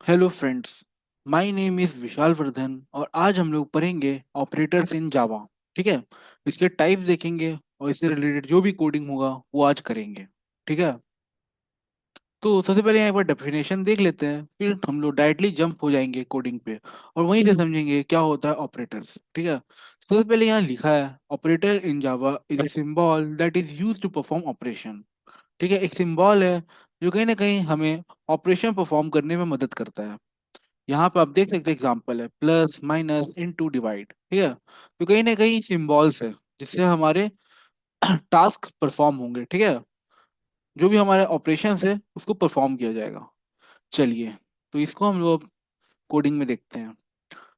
Hello friends. My name is Vishal Vardhan और आज हम लोग पढ़ेंगे ऑपरेटर्स इन जावा। ठीक है। इसके टाइप्स देखेंगे और इससे रिलेटेड जो भी कोडिंग होगा वो आज करेंगे। ठीक है। तो सबसे पहले यहाँ एक बार डेफिनेशन देख लेते हैं, फिर हम लोग डायरेक्टली जंप हो जाएंगे कोडिंग पे और वहीं से समझेंगे क्या होता है ऑपरेटर्स। ठीक है। सबसे पहले यहाँ लिखा है operator in Java is a symbol that is used to perform operation. ठीक है, एक सिंबल है जो कहीं ना कहीं हमें ऑपरेशन परफॉर्म करने में मदद करता है। यहाँ पे आप देख सकते हैं एग्जाम्पल है प्लस माइनस इनटू डिवाइड। ठीक है। तो कहीं ना कहीं सिंबल्स है जिससे हमारे टास्क परफॉर्म होंगे। ठीक है। जो भी हमारे ऑपरेशंस है उसको परफॉर्म किया जाएगा। चलिए, तो इसको हम लोग कोडिंग में देखते हैं।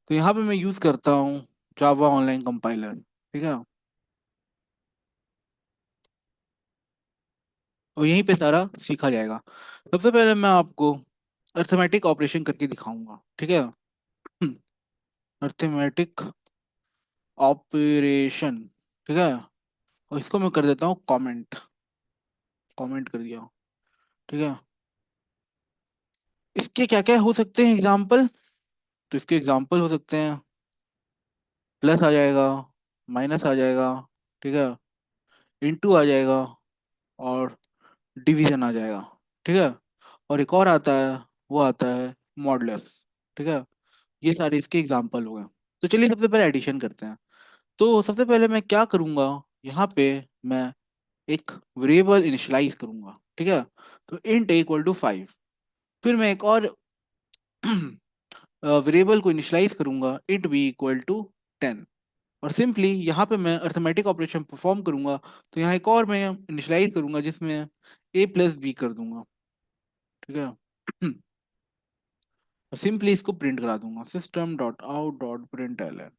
तो यहाँ पे मैं यूज करता हूँ जावा ऑनलाइन कंपाइलर। ठीक है। और यहीं पे सारा सीखा जाएगा। सबसे पहले मैं आपको अर्थमेटिक ऑपरेशन करके दिखाऊंगा। ठीक है। Arithmetic operation. ठीक है। और इसको मैं कर देता हूँ कमेंट। कमेंट कर दिया। ठीक है। इसके क्या क्या हो सकते हैं एग्जाम्पल? तो इसके एग्जाम्पल हो सकते हैं प्लस आ जाएगा, माइनस आ जाएगा, ठीक है, इनटू आ जाएगा और डिवीजन आ जाएगा। ठीक है। और एक और आता है, वो आता है मॉडुलस। ठीक है। ये सारे इसके एग्जाम्पल हो गए। तो चलिए सबसे पहले एडिशन करते हैं। तो सबसे पहले मैं क्या करूंगा, यहाँ पे मैं एक वेरिएबल इनिशियलाइज करूंगा। ठीक है। तो इंट इक्वल टू 5। फिर मैं एक और वेरिएबल को इनिशियलाइज करूंगा इट बी इक्वल टू 10। और सिंपली यहाँ पे मैं अर्थमेटिक ऑपरेशन परफॉर्म करूंगा। तो यहाँ एक और मैं इनिशियलाइज करूंगा जिसमें ए प्लस बी कर दूंगा। ठीक है। और सिंपली इसको प्रिंट करा दूंगा system dot out dot print L और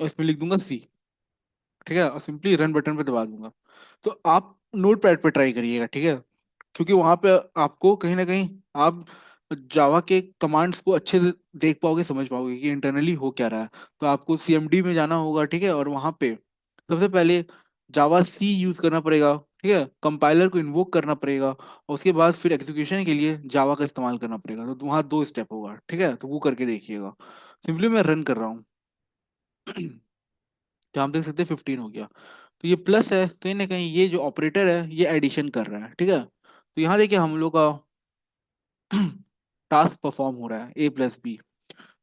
इसमें लिख दूंगा सी। ठीक है। और सिंपली रन बटन पे दबा दूंगा। तो आप नोट पैड पे ट्राई करिएगा। ठीक है। क्योंकि वहां पे आपको कहीं ना कहीं आप जावा के कमांड्स को अच्छे से देख पाओगे, समझ पाओगे कि इंटरनली हो क्या रहा है। तो आपको सीएमडी में जाना होगा। ठीक है। और वहां पे सबसे पहले जावा सी यूज करना पड़ेगा। ठीक है। कंपाइलर को इन्वोक करना पड़ेगा और उसके बाद फिर एग्जीक्यूशन के लिए जावा का इस्तेमाल करना पड़ेगा। तो वहाँ दो स्टेप होगा। ठीक है। तो वो करके देखिएगा। सिंपली मैं रन कर रहा हूँ। तो आप देख सकते हैं 15 हो गया। तो ये प्लस है, कहीं ना कहीं ये जो ऑपरेटर है ये एडिशन कर रहा है। ठीक है। तो यहाँ देखिए हम लोग का टास्क परफॉर्म हो रहा है ए प्लस बी।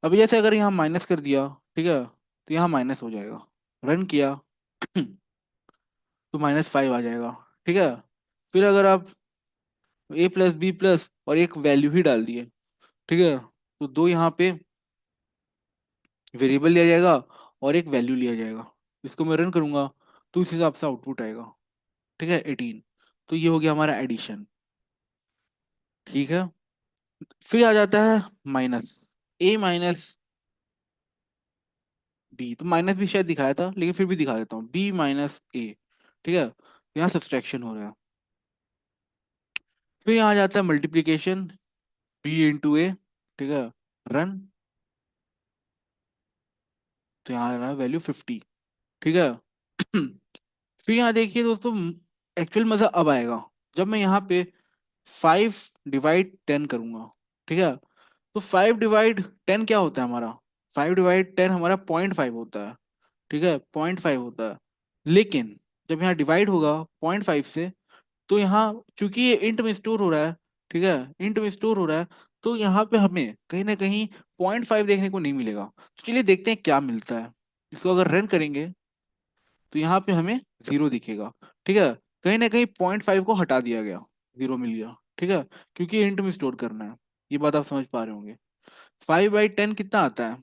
अभी जैसे अगर यहाँ माइनस कर दिया, ठीक है, तो यहाँ माइनस हो जाएगा। रन किया तो -5 आ जाएगा। ठीक है। फिर अगर आप ए प्लस बी प्लस और एक वैल्यू ही डाल दिए, ठीक है, तो दो यहाँ पे वेरिएबल लिया जाएगा और एक वैल्यू लिया जाएगा। इसको मैं रन करूंगा तो उस हिसाब से आउटपुट आएगा। ठीक है, 18। तो ये हो गया हमारा एडिशन। ठीक है। फिर आ जाता है माइनस। ए माइनस बी, तो माइनस भी शायद दिखाया था लेकिन फिर भी दिखा देता हूँ, बी माइनस ए। ठीक है। यहाँ सब्सट्रैक्शन हो रहा है। फिर यहाँ आ जाता है मल्टीप्लीकेशन, बी इंटू ए। ठीक है। रन। तो यहाँ आ रहा है वैल्यू 50। ठीक है। फिर यहाँ देखिए दोस्तों, एक्चुअल मजा अब आएगा जब मैं यहाँ पे 5/10 करूंगा। ठीक है। तो 5/10 क्या होता है हमारा? 5/10 हमारा 0.5 होता है। ठीक है, 0.5 होता है। लेकिन जब यहाँ डिवाइड होगा 0.5 से, तो यहाँ चूंकि ये इंट में स्टोर हो रहा है, ठीक है, इंट में स्टोर हो रहा है, तो यहाँ पे हमें कहीं ना कहीं 0.5 देखने को नहीं मिलेगा। तो चलिए देखते हैं क्या मिलता है। इसको अगर रन करेंगे तो यहाँ पे हमें 0 दिखेगा। ठीक है। कहीं ना कहीं 0.5 को हटा दिया गया, 0 मिल गया। ठीक है। क्योंकि इंट में स्टोर करना है। ये बात आप समझ पा रहे होंगे। 5/10 कितना आता है?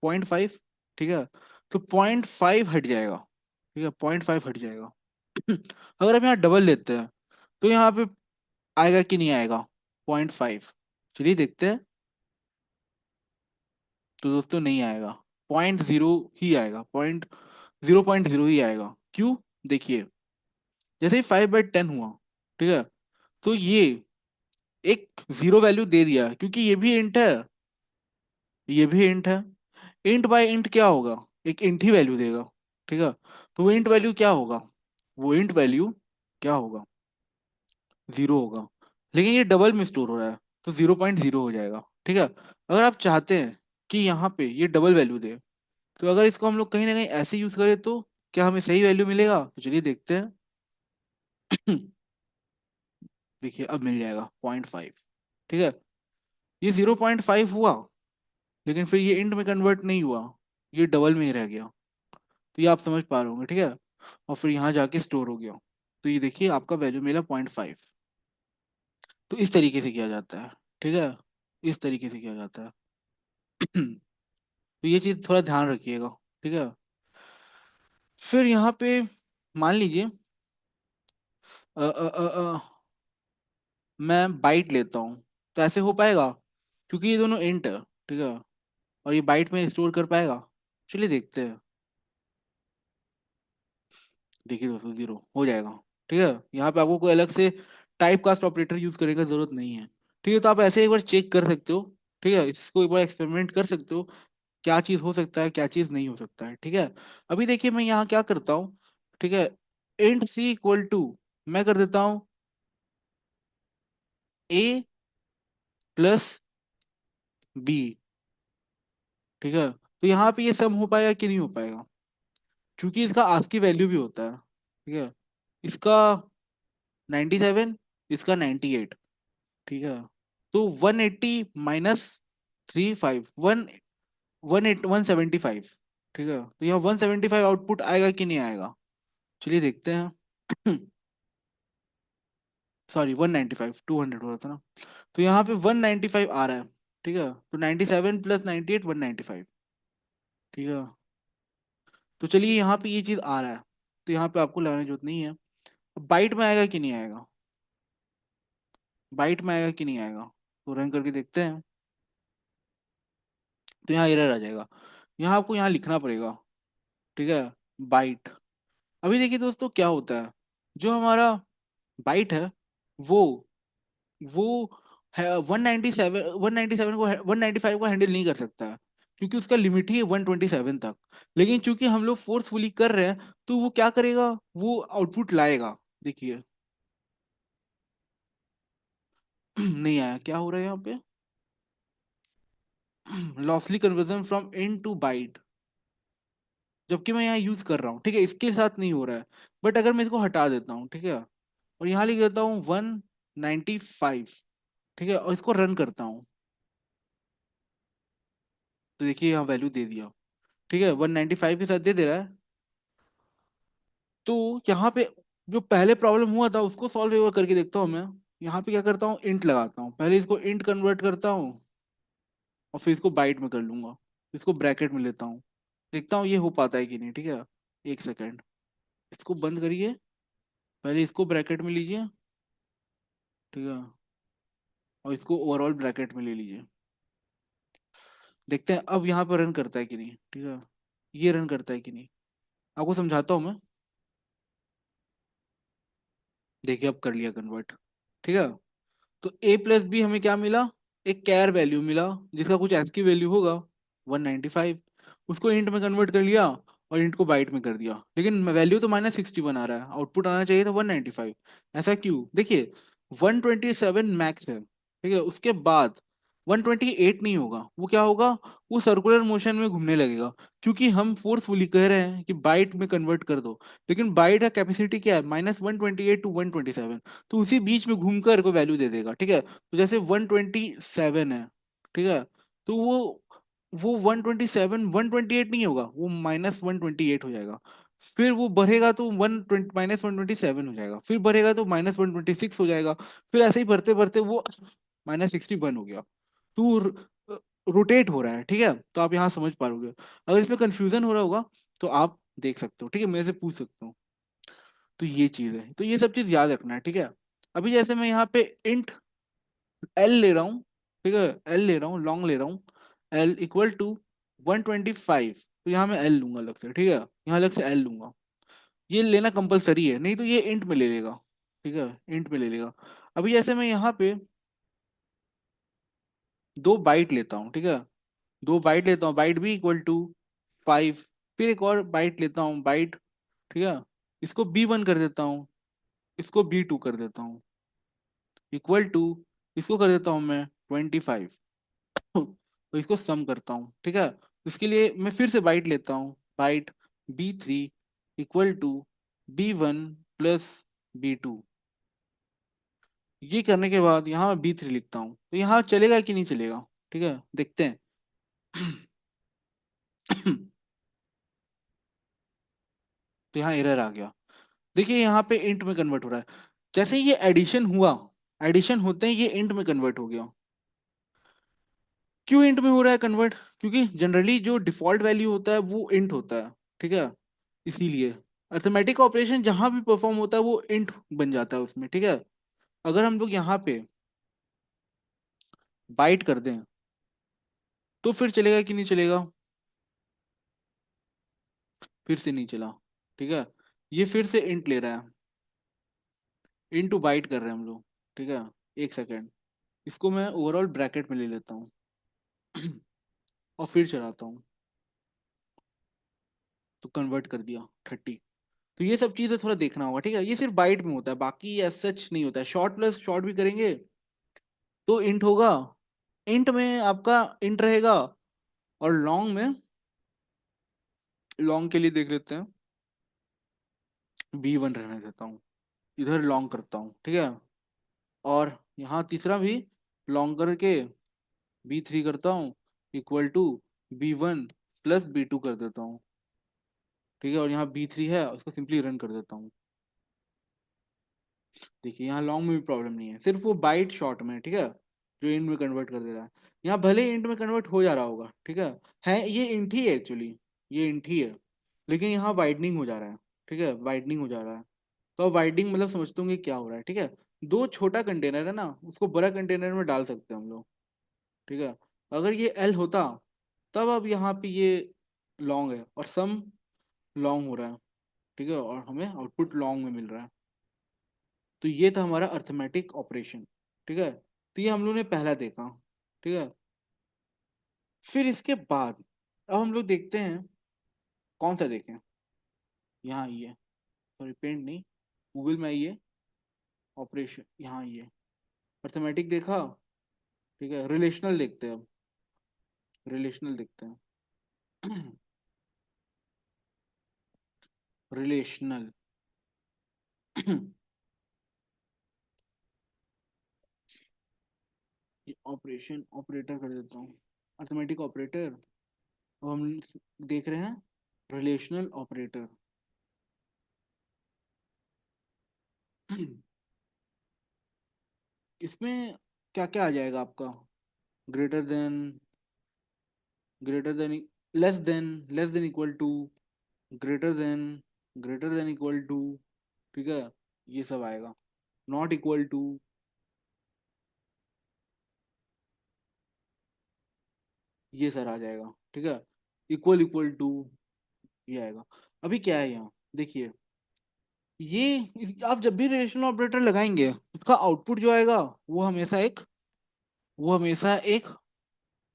0.5। ठीक है। तो 0.5 हट जाएगा। ठीक है, 0.5 हट जाएगा। अगर हम यहाँ डबल लेते हैं तो यहाँ पे आएगा कि नहीं आएगा 0.5? चलिए देखते हैं। तो दोस्तों नहीं आएगा, 0.0 ही आएगा, 0.0 ही आएगा। क्यों? देखिए, जैसे ही 5/10 हुआ, ठीक है, तो ये एक 0 वैल्यू दे दिया क्योंकि ये भी इंट है, ये भी इंट है। इंट बाय इंट क्या होगा? एक इंट ही वैल्यू देगा। ठीक है। तो वो इंट वैल्यू क्या होगा? वो इंट वैल्यू क्या होगा? 0 होगा। लेकिन ये डबल में स्टोर हो रहा है, तो 0.0 हो जाएगा। ठीक है, अगर आप चाहते हैं कि यहाँ पे ये डबल वैल्यू दे, तो अगर इसको हम लोग कहीं ना कहीं ऐसे यूज करें तो क्या हमें सही वैल्यू मिलेगा? तो चलिए देखते हैं। देखिए अब मिल जाएगा 0.5। ठीक है, ये 0.5 हुआ, लेकिन फिर ये इंट में कन्वर्ट नहीं हुआ, ये डबल में ही रह गया। तो ये आप समझ पा रहे होंगे। ठीक है, और फिर यहाँ जाके स्टोर हो गया। तो ये देखिए आपका वैल्यू मिला 0.5। तो इस तरीके से किया जाता है। ठीक है, इस तरीके से किया जाता है। तो ये चीज़ थोड़ा ध्यान रखिएगा। ठीक है, फिर यहाँ पे मान लीजिए अ, अ, अ, अ, मैं बाइट लेता हूँ, तो ऐसे हो पाएगा? क्योंकि ये दोनों इंट है। ठीक है, और ये बाइट में स्टोर कर पाएगा? चलिए देखते हैं। देखिए दोस्तों, 0 हो जाएगा। ठीक है, यहाँ पे आपको कोई अलग से टाइप कास्ट ऑपरेटर यूज करने का जरूरत नहीं है। ठीक है, तो आप ऐसे एक बार चेक कर सकते हो। ठीक है, इसको एक बार एक्सपेरिमेंट कर सकते हो, क्या चीज़ हो सकता है, क्या चीज़ नहीं हो सकता है। ठीक है, अभी देखिए मैं यहाँ क्या करता हूँ। ठीक है, इंट सी इक्वल टू, मैं कर देता हूँ ए प्लस बी। ठीक है, तो यहाँ पे ये सम हो पाएगा कि नहीं हो पाएगा? क्योंकि इसका आस्की वैल्यू भी होता है। ठीक है, इसका 97, इसका 98। ठीक है, तो 180 माइनस 3 5 1 175। ठीक है, तो यहाँ 175 आउटपुट आएगा कि नहीं आएगा? चलिए देखते हैं। सॉरी 195, 200 हो रहा था ना। तो यहाँ पे 195 आ रहा है। ठीक है, तो 97 प्लस 98 195। ठीक है, तो चलिए यहाँ पे ये चीज़ आ रहा है, तो यहाँ पे आपको लगाने की जरूरत नहीं है। बाइट में आएगा कि नहीं आएगा? बाइट में आएगा कि नहीं आएगा? तो रन करके देखते हैं। तो यहाँ एरर आ जाएगा, यहाँ आपको यहाँ लिखना पड़ेगा। ठीक है, बाइट। अभी देखिए दोस्तों क्या होता है, जो हमारा बाइट है वो वो है 197, 197 को 195 को हैंडल नहीं कर सकता है, क्योंकि उसका लिमिट ही है 127 तक। लेकिन चूंकि हम लोग फोर्सफुली कर रहे हैं, तो वो क्या करेगा, वो आउटपुट लाएगा। देखिए नहीं आया, क्या हो रहा है यहाँ पे? Lossy conversion from int to byte, जबकि मैं यहाँ यूज कर रहा हूँ। ठीक है, इसके साथ नहीं हो रहा है। बट अगर मैं इसको हटा देता हूँ, ठीक है, और यहाँ लिख देता हूँ 195। ठीक है, और इसको रन करता हूँ, तो देखिए यहाँ वैल्यू दे दिया। ठीक है, 195 के साथ दे दे रहा है। तो यहाँ पे जो पहले प्रॉब्लम हुआ था उसको सॉल्व करके देखता हूँ मैं। यहाँ पे क्या करता हूँ, इंट लगाता हूँ, पहले इसको इंट कन्वर्ट करता हूँ, और फिर इसको बाइट में कर लूंगा। इसको ब्रैकेट में लेता हूँ, देखता हूँ ये हो पाता है कि नहीं। ठीक है, एक सेकेंड, इसको बंद करिए, पहले इसको ब्रैकेट में लीजिए। ठीक है, और इसको ओवरऑल ब्रैकेट में ले लीजिए। देखते हैं अब यहाँ पर रन करता है कि नहीं। ठीक है, ये रन करता है कि नहीं, आपको समझाता हूँ मैं। देखिए अब कर लिया कन्वर्ट। ठीक है, तो ए प्लस बी हमें क्या मिला, एक कैर वैल्यू मिला, जिसका कुछ एस्की वैल्यू होगा 195। उसको इंट में कन्वर्ट कर लिया, और इंट को बाइट में कर दिया, लेकिन वैल्यू तो -61 आ रहा है, आउटपुट आना चाहिए था 195। ऐसा क्यों? देखिए 127 मैक्स है। ठीक है, उसके बाद 128 नहीं होगा, वो क्या होगा, वो सर्कुलर मोशन में घूमने लगेगा, क्योंकि हम फोर्सफुली कह रहे हैं कि बाइट में कन्वर्ट कर दो। लेकिन बाइट का कैपेसिटी क्या है, -128 to 127। तो उसी बीच में घूमकर को वैल्यू दे देगा। ठीक है, तो जैसे 127 है। ठीक है, तो वो 127 128 नहीं होगा, वो -128 हो जाएगा। फिर वो बढ़ेगा तो -127 हो जाएगा, फिर बढ़ेगा तो -126 हो जाएगा। फिर ऐसे ही बढ़ते बढ़ते वो -61 हो गया। तो रोटेट हो रहा है। ठीक है, तो आप यहाँ समझ पाओगे। अगर इसमें कंफ्यूजन हो रहा होगा तो आप देख सकते हो। ठीक है, मेरे से पूछ सकते हो। तो ये चीज है, तो ये सब चीज याद रखना है। ठीक है, अभी जैसे मैं यहाँ पे इंट एल ले रहा हूँ। ठीक है, एल ले रहा हूँ, लॉन्ग ले रहा हूँ, एल इक्वल टू 125। तो यहाँ मैं एल लूंगा अलग से। ठीक है, यहाँ अलग से एल लूंगा। ये लेना कंपलसरी है, नहीं तो ये इंट में ले लेगा। ठीक है, इंट में ले लेगा। अभी जैसे मैं यहाँ पे 2 बाइट लेता हूँ। ठीक है, 2 बाइट लेता हूँ, बाइट भी इक्वल टू 5। फिर एक और बाइट लेता हूँ, बाइट। ठीक है, इसको B1 कर देता हूँ, इसको B2 कर देता हूँ। इक्वल टू, इसको कर देता हूँ मैं 25, तो इसको सम करता हूँ, ठीक है। इसके लिए मैं फिर से बाइट लेता हूँ, bite B3 equal to B1 plus B2। ये करने के बाद यहाँ मैं B3 लिखता हूँ, तो यहाँ चलेगा कि नहीं चलेगा, ठीक है, देखते हैं। तो यहाँ एरर आ गया। देखिए यहाँ पे इंट में कन्वर्ट हो रहा है। जैसे ही ये एडिशन हुआ, एडिशन होते ही ये इंट में कन्वर्ट हो गया। क्यों इंट में हो रहा है कन्वर्ट? क्योंकि जनरली जो डिफॉल्ट वैल्यू होता है वो इंट होता है, ठीक है। इसीलिए अर्थमेटिक ऑपरेशन जहां भी परफॉर्म होता है वो इंट बन जाता है उसमें, ठीक है। अगर हम लोग यहाँ पे बाइट कर दें तो फिर चलेगा कि नहीं चलेगा? फिर से नहीं चला, ठीक है। ये फिर से इंट ले रहा है, इंटू बाइट कर रहे हैं हम लोग, ठीक है। एक सेकेंड, इसको मैं ओवरऑल ब्रैकेट में ले लेता हूँ और फिर चलाता हूँ, तो कन्वर्ट कर दिया 30। तो ये सब चीजें थोड़ा देखना होगा, ठीक है। ये सिर्फ बाइट में होता है, बाकी एज सच नहीं होता है। शॉर्ट प्लस शॉर्ट भी करेंगे तो इंट होगा, इंट में आपका इंट रहेगा। और लॉन्ग में, लॉन्ग के लिए देख लेते हैं, B1 रहने देता हूँ, इधर लॉन्ग करता हूँ, ठीक है। और यहाँ तीसरा भी लॉन्ग करके B3 करता हूँ equal to B1 plus B2 कर देता हूँ, ठीक है। और यहाँ B3 है, उसको सिंपली रन कर देता हूँ। देखिए यहाँ लॉन्ग में भी प्रॉब्लम नहीं है, सिर्फ वो बाइट शॉर्ट में, ठीक है, जो इंट में कन्वर्ट कर दे रहा है। यहाँ भले इंट में कन्वर्ट हो जा रहा होगा, ठीक है ये इंट ही है एक्चुअली, ये इंट ही है, लेकिन यहाँ वाइडनिंग हो जा रहा है, ठीक है, वाइडनिंग हो जा रहा है। तो वाइडनिंग मतलब समझते होंगे क्या हो रहा है, ठीक है। दो छोटा कंटेनर है ना, उसको बड़ा कंटेनर में डाल सकते हैं हम लोग, ठीक है। अगर ये L होता तब अब यहाँ पे ये लॉन्ग है और सम लॉन्ग हो रहा है, ठीक है, और हमें आउटपुट लॉन्ग में मिल रहा है। तो ये था हमारा अर्थमेटिक ऑपरेशन, ठीक है। तो ये हम लोग ने पहला देखा, ठीक है। फिर इसके बाद अब हम लोग देखते हैं, कौन सा देखें, यहाँ आइए, सॉरी पेंट नहीं, गूगल में आइए, ऑपरेशन यहाँ आइए। अर्थमेटिक देखा, ठीक है। रिलेशनल देखते हैं अब, रिलेशनल देखते हैं। रिलेशनल ऑपरेशन ऑपरेटर कर देता हूँ, अर्थमेटिक ऑपरेटर। अब हम देख रहे हैं रिलेशनल ऑपरेटर। इसमें क्या क्या आ जाएगा आपका? Greater than, greater than, less than, less than equal to, greater than, greater than equal to, ठीक है, ये सब आएगा। नॉट इक्वल टू, ये सर आ जाएगा, ठीक है। इक्वल इक्वल टू, ये आएगा। अभी क्या है यहाँ देखिए, आप जब भी रिलेशनल ऑपरेटर लगाएंगे उसका आउटपुट जो आएगा वो हमेशा एक, वो हमेशा एक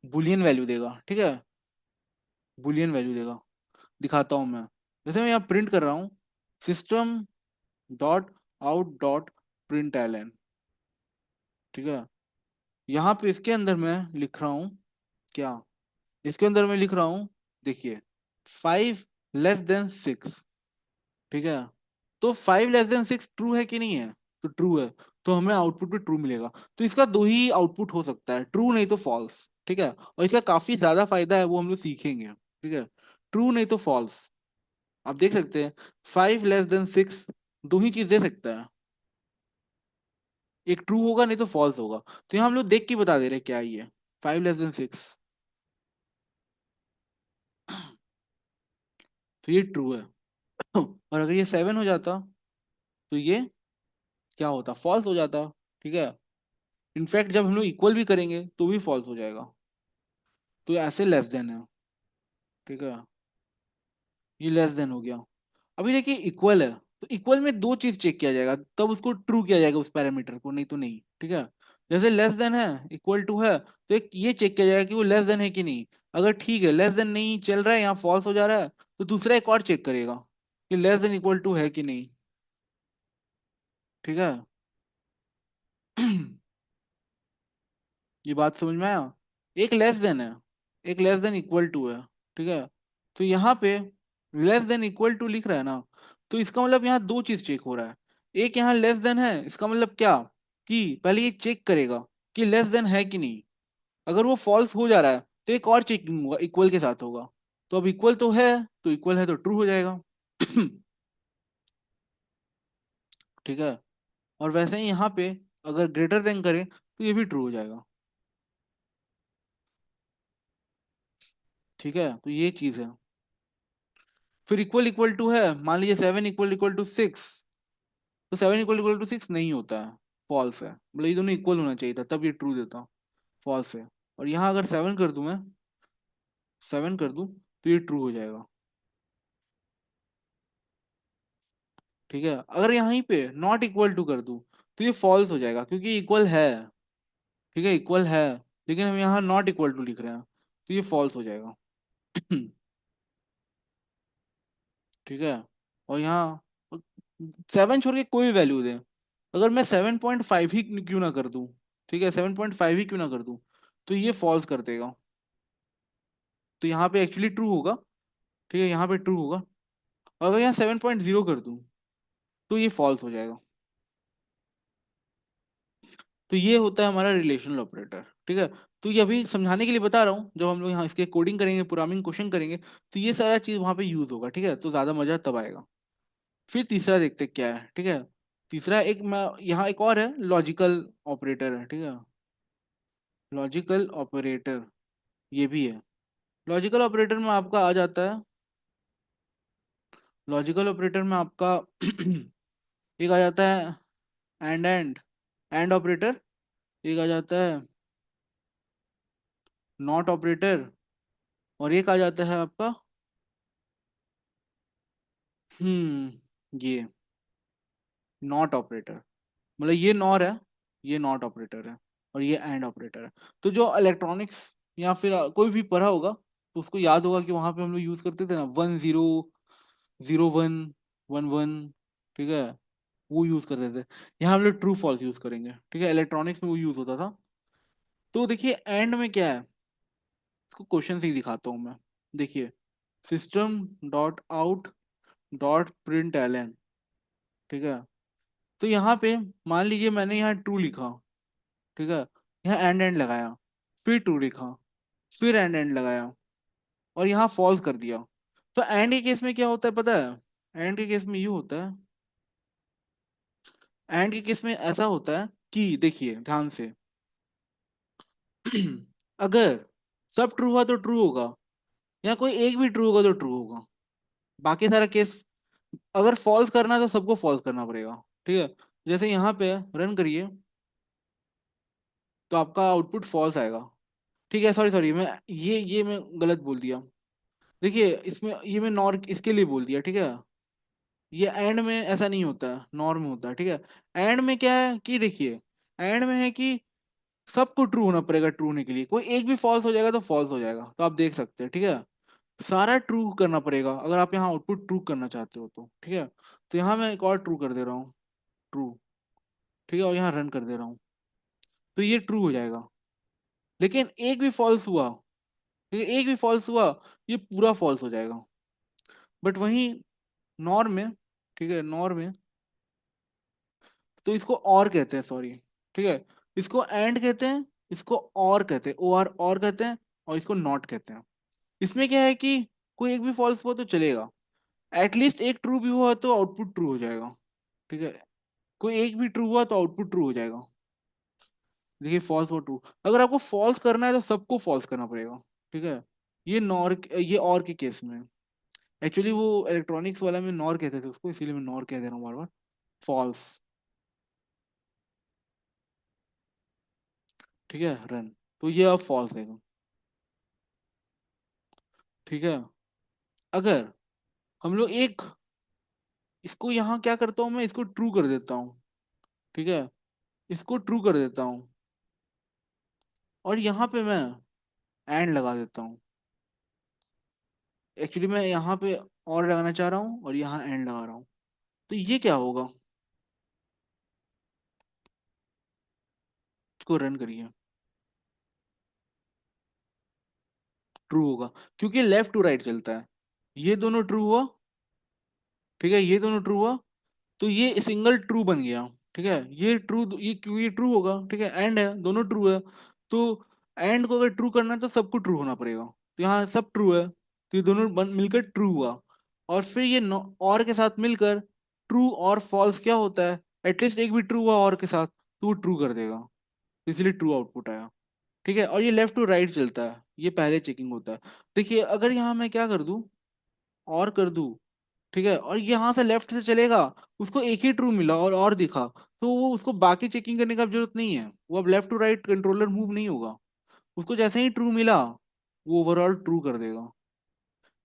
बुलियन वैल्यू देगा, ठीक है, बुलियन वैल्यू देगा। दिखाता हूँ मैं, जैसे मैं यहाँ प्रिंट कर रहा हूँ, system dot out dot print ln, ठीक है। यहाँ पे इसके अंदर मैं लिख रहा हूँ क्या, इसके अंदर मैं लिख रहा हूँ, देखिए 5 < <6, ठीक है। तो 5 < <6 ट्रू है कि नहीं है? तो ट्रू है, तो हमें आउटपुट भी ट्रू मिलेगा। तो इसका दो ही आउटपुट हो सकता है, ट्रू नहीं तो फॉल्स, ठीक है। और इसका काफी ज्यादा फायदा है, वो हम लोग सीखेंगे, ठीक है। ट्रू नहीं तो फॉल्स, आप देख सकते हैं 5 < <6 दो ही चीज दे सकता है, एक ट्रू होगा नहीं तो फॉल्स होगा। तो यहाँ हम लोग देख के बता दे रहे हैं क्या है ये 5 < <6, तो ये ट्रू है। और अगर ये 7 हो जाता तो ये क्या होता, फॉल्स हो जाता, ठीक है। इनफैक्ट जब हम लोग इक्वल भी करेंगे तो भी फॉल्स हो जाएगा। तो ऐसे लेस देन है, ठीक है, ये लेस देन हो गया। अभी देखिए इक्वल है, तो इक्वल में दो चीज चेक किया जाएगा, तब उसको ट्रू किया जाएगा उस पैरामीटर को, नहीं तो नहीं, ठीक है। जैसे लेस देन है, इक्वल टू है, तो एक ये चेक किया जाएगा कि वो लेस देन है कि नहीं। अगर ठीक है, लेस देन नहीं चल रहा है, यहाँ फॉल्स हो जा रहा है, तो दूसरा एक और चेक करेगा कि लेस देन इक्वल टू है कि नहीं, ठीक है। ये बात समझ में आया? एक लेस देन है, एक लेस देन इक्वल टू है, ठीक है। तो यहाँ पे लेस देन इक्वल टू लिख रहा है ना, तो इसका मतलब यहाँ दो चीज चेक हो रहा है। एक यहाँ लेस देन है, इसका मतलब क्या, कि पहले ये चेक करेगा कि लेस देन है कि नहीं। अगर वो फॉल्स हो जा रहा है तो एक और चेकिंग होगा, इक्वल के साथ होगा। तो अब इक्वल तो है, तो इक्वल है तो ट्रू हो जाएगा। ठीक है। और वैसे ही यहाँ पे अगर ग्रेटर देन करें तो ये भी ट्रू हो जाएगा। ठीक है, तो ये चीज है। फिर इक्वल इक्वल टू है, मान लीजिए 7 = 6, तो 7 = 6 नहीं होता है, फॉल्स है। मतलब ये दोनों इक्वल होना चाहिए था, तब ये ट्रू देता, फॉल्स है। और यहाँ अगर 7 कर दूं मैं, 7 कर दूं तो ये ट्रू हो जाएगा। ठीक है। अगर यहीं पे नॉट इक्वल टू कर दूं तो ये फॉल्स हो जाएगा, क्योंकि इक्वल है। ठीक है, इक्वल है, लेकिन हम यहाँ नॉट इक्वल टू लिख रहे हैं, तो ये फॉल्स हो जाएगा। ठीक है। और यहाँ 7 छोड़ के कोई वैल्यू दे, अगर मैं 7.5 ही क्यों ना कर दूं, ठीक है, 7.5 ही क्यों ना कर दूं, तो ये फॉल्स कर देगा। तो यहाँ पे एक्चुअली ट्रू होगा। ठीक है, यहाँ पे ट्रू होगा। और अगर यहाँ 7.0 कर दूं तो ये फॉल्स हो जाएगा। तो ये होता है हमारा रिलेशनल ऑपरेटर। ठीक है। तो ये अभी समझाने के लिए बता रहा हूँ, जब हम लोग यहाँ इसके कोडिंग करेंगे, प्रोग्रामिंग क्वेश्चन करेंगे, तो ये सारा चीज वहां पे यूज होगा। ठीक है, तो ज्यादा मजा तब आएगा। फिर तीसरा देखते हैं क्या है। ठीक है। तीसरा एक मैं यहाँ एक और है, लॉजिकल ऑपरेटर है। ठीक है, लॉजिकल ऑपरेटर ये भी है। लॉजिकल ऑपरेटर में आपका आ जाता है, लॉजिकल ऑपरेटर में आपका एक आ जाता है एंड ऑपरेटर, एक आ जाता है नॉट ऑपरेटर, और एक आ जाता है आपका ये नॉट ऑपरेटर। मतलब ये नॉर है, ये नॉट ऑपरेटर है, और ये एंड ऑपरेटर है। तो जो इलेक्ट्रॉनिक्स या फिर कोई भी पढ़ा होगा तो उसको याद होगा कि वहां पे हम लोग यूज करते थे ना, 1 0 0 1 1 1। ठीक है, वो यूज करते थे। यहाँ हम लोग ट्रू फॉल्स यूज करेंगे। ठीक है, इलेक्ट्रॉनिक्स में वो यूज होता था। तो देखिए एंड में क्या है, इसको क्वेश्चन से ही दिखाता हूँ मैं। देखिए, system dot out dot print ln. ठीक है। तो यहाँ पे मान लीजिए मैंने यहाँ ट्रू लिखा, ठीक है, यहाँ एंड लगाया, फिर ट्रू लिखा, फिर एंड लगाया, और यहाँ फॉल्स कर दिया। तो एंड के केस में क्या होता है पता है? एंड के केस में ये होता है, एंड के केस में ऐसा होता है कि देखिए ध्यान से, अगर सब ट्रू हुआ तो ट्रू होगा, या कोई एक भी ट्रू होगा तो ट्रू होगा। बाकी सारा केस अगर फॉल्स करना है तो सबको फॉल्स करना पड़ेगा। ठीक है। जैसे यहाँ पे रन करिए तो आपका आउटपुट फॉल्स आएगा। ठीक है, सॉरी सॉरी, मैं ये मैं गलत बोल दिया। देखिए इसमें ये मैं नॉर इसके लिए बोल दिया। ठीक है, ये एंड में ऐसा नहीं होता है, नॉर में होता है। ठीक है। एंड में क्या है कि देखिए, एंड में है कि सबको ट्रू होना पड़ेगा, ट्रू होने के लिए कोई एक भी फॉल्स हो जाएगा तो फॉल्स हो जाएगा। तो आप देख सकते हैं। ठीक है, सारा ट्रू करना पड़ेगा अगर आप यहाँ आउटपुट ट्रू करना चाहते हो तो। ठीक है, तो यहाँ मैं एक और ट्रू कर दे रहा हूँ, ट्रू। ठीक है, और यहाँ रन कर दे रहा हूँ, तो ये ट्रू हो जाएगा। लेकिन एक भी फॉल्स हुआ, ठीक है, एक भी फॉल्स हुआ, ये पूरा फॉल्स हो जाएगा। बट वहीं नॉर में, ठीक है, नॉर में तो इसको और कहते हैं, सॉरी। ठीक है, इसको एंड कहते हैं, इसको और कहते हैं, और कहते हैं, और इसको नॉट कहते हैं। इसमें क्या है कि कोई एक भी फॉल्स हुआ तो चलेगा, एटलीस्ट एक ट्रू भी हुआ तो आउटपुट ट्रू हो जाएगा। ठीक है, कोई एक भी ट्रू हुआ तो आउटपुट ट्रू हो जाएगा। देखिए फॉल्स और ट्रू, अगर आपको फॉल्स करना है तो सबको फॉल्स करना पड़ेगा। ठीक है, ये और के केस में, एक्चुअली वो इलेक्ट्रॉनिक्स वाला में नॉर कहते थे उसको, इसीलिए मैं नॉर कह दे रहा हूँ बार बार। फॉल्स। ठीक है, रन। तो ये अब फॉल्स देगा। ठीक है। अगर हम लोग एक इसको यहाँ क्या करता हूँ मैं, इसको ट्रू कर देता हूँ। ठीक है, इसको ट्रू कर देता हूँ, और यहाँ पे मैं एंड लगा देता हूँ। एक्चुअली मैं यहाँ पे और लगाना चाह रहा हूँ और यहाँ एंड लगा रहा हूँ। तो ये क्या होगा, इसको रन करिए। ट्रू होगा, क्योंकि लेफ्ट टू राइट चलता है। ये दोनों ट्रू हुआ, ठीक है, ये दोनों ट्रू हुआ, तो ये सिंगल ट्रू बन गया। ठीक है, ये ट्रू, ये क्यों, ये ट्रू होगा, ठीक है, एंड है, दोनों ट्रू है। तो एंड को अगर ट्रू करना है तो सबको ट्रू होना पड़ेगा, तो यहाँ सब ट्रू है, तो ये दोनों मिलकर ट्रू हुआ। और फिर ये और के साथ मिलकर ट्रू और फॉल्स क्या होता है, एटलीस्ट एक भी ट्रू हुआ और के साथ तो वो ट्रू कर देगा, इसलिए ट्रू आउटपुट आया। ठीक है, और ये लेफ्ट टू राइट चलता है, ये पहले चेकिंग होता है। देखिए अगर यहाँ मैं क्या कर दूं, और कर दूं, ठीक है, और यहाँ से लेफ्ट से चलेगा, उसको एक ही ट्रू मिला और दिखा, तो वो उसको बाकी चेकिंग करने का जरूरत नहीं है, वो अब left to right controller move नहीं होगा, उसको जैसे ही ट्रू मिला वो ओवरऑल ट्रू कर देगा,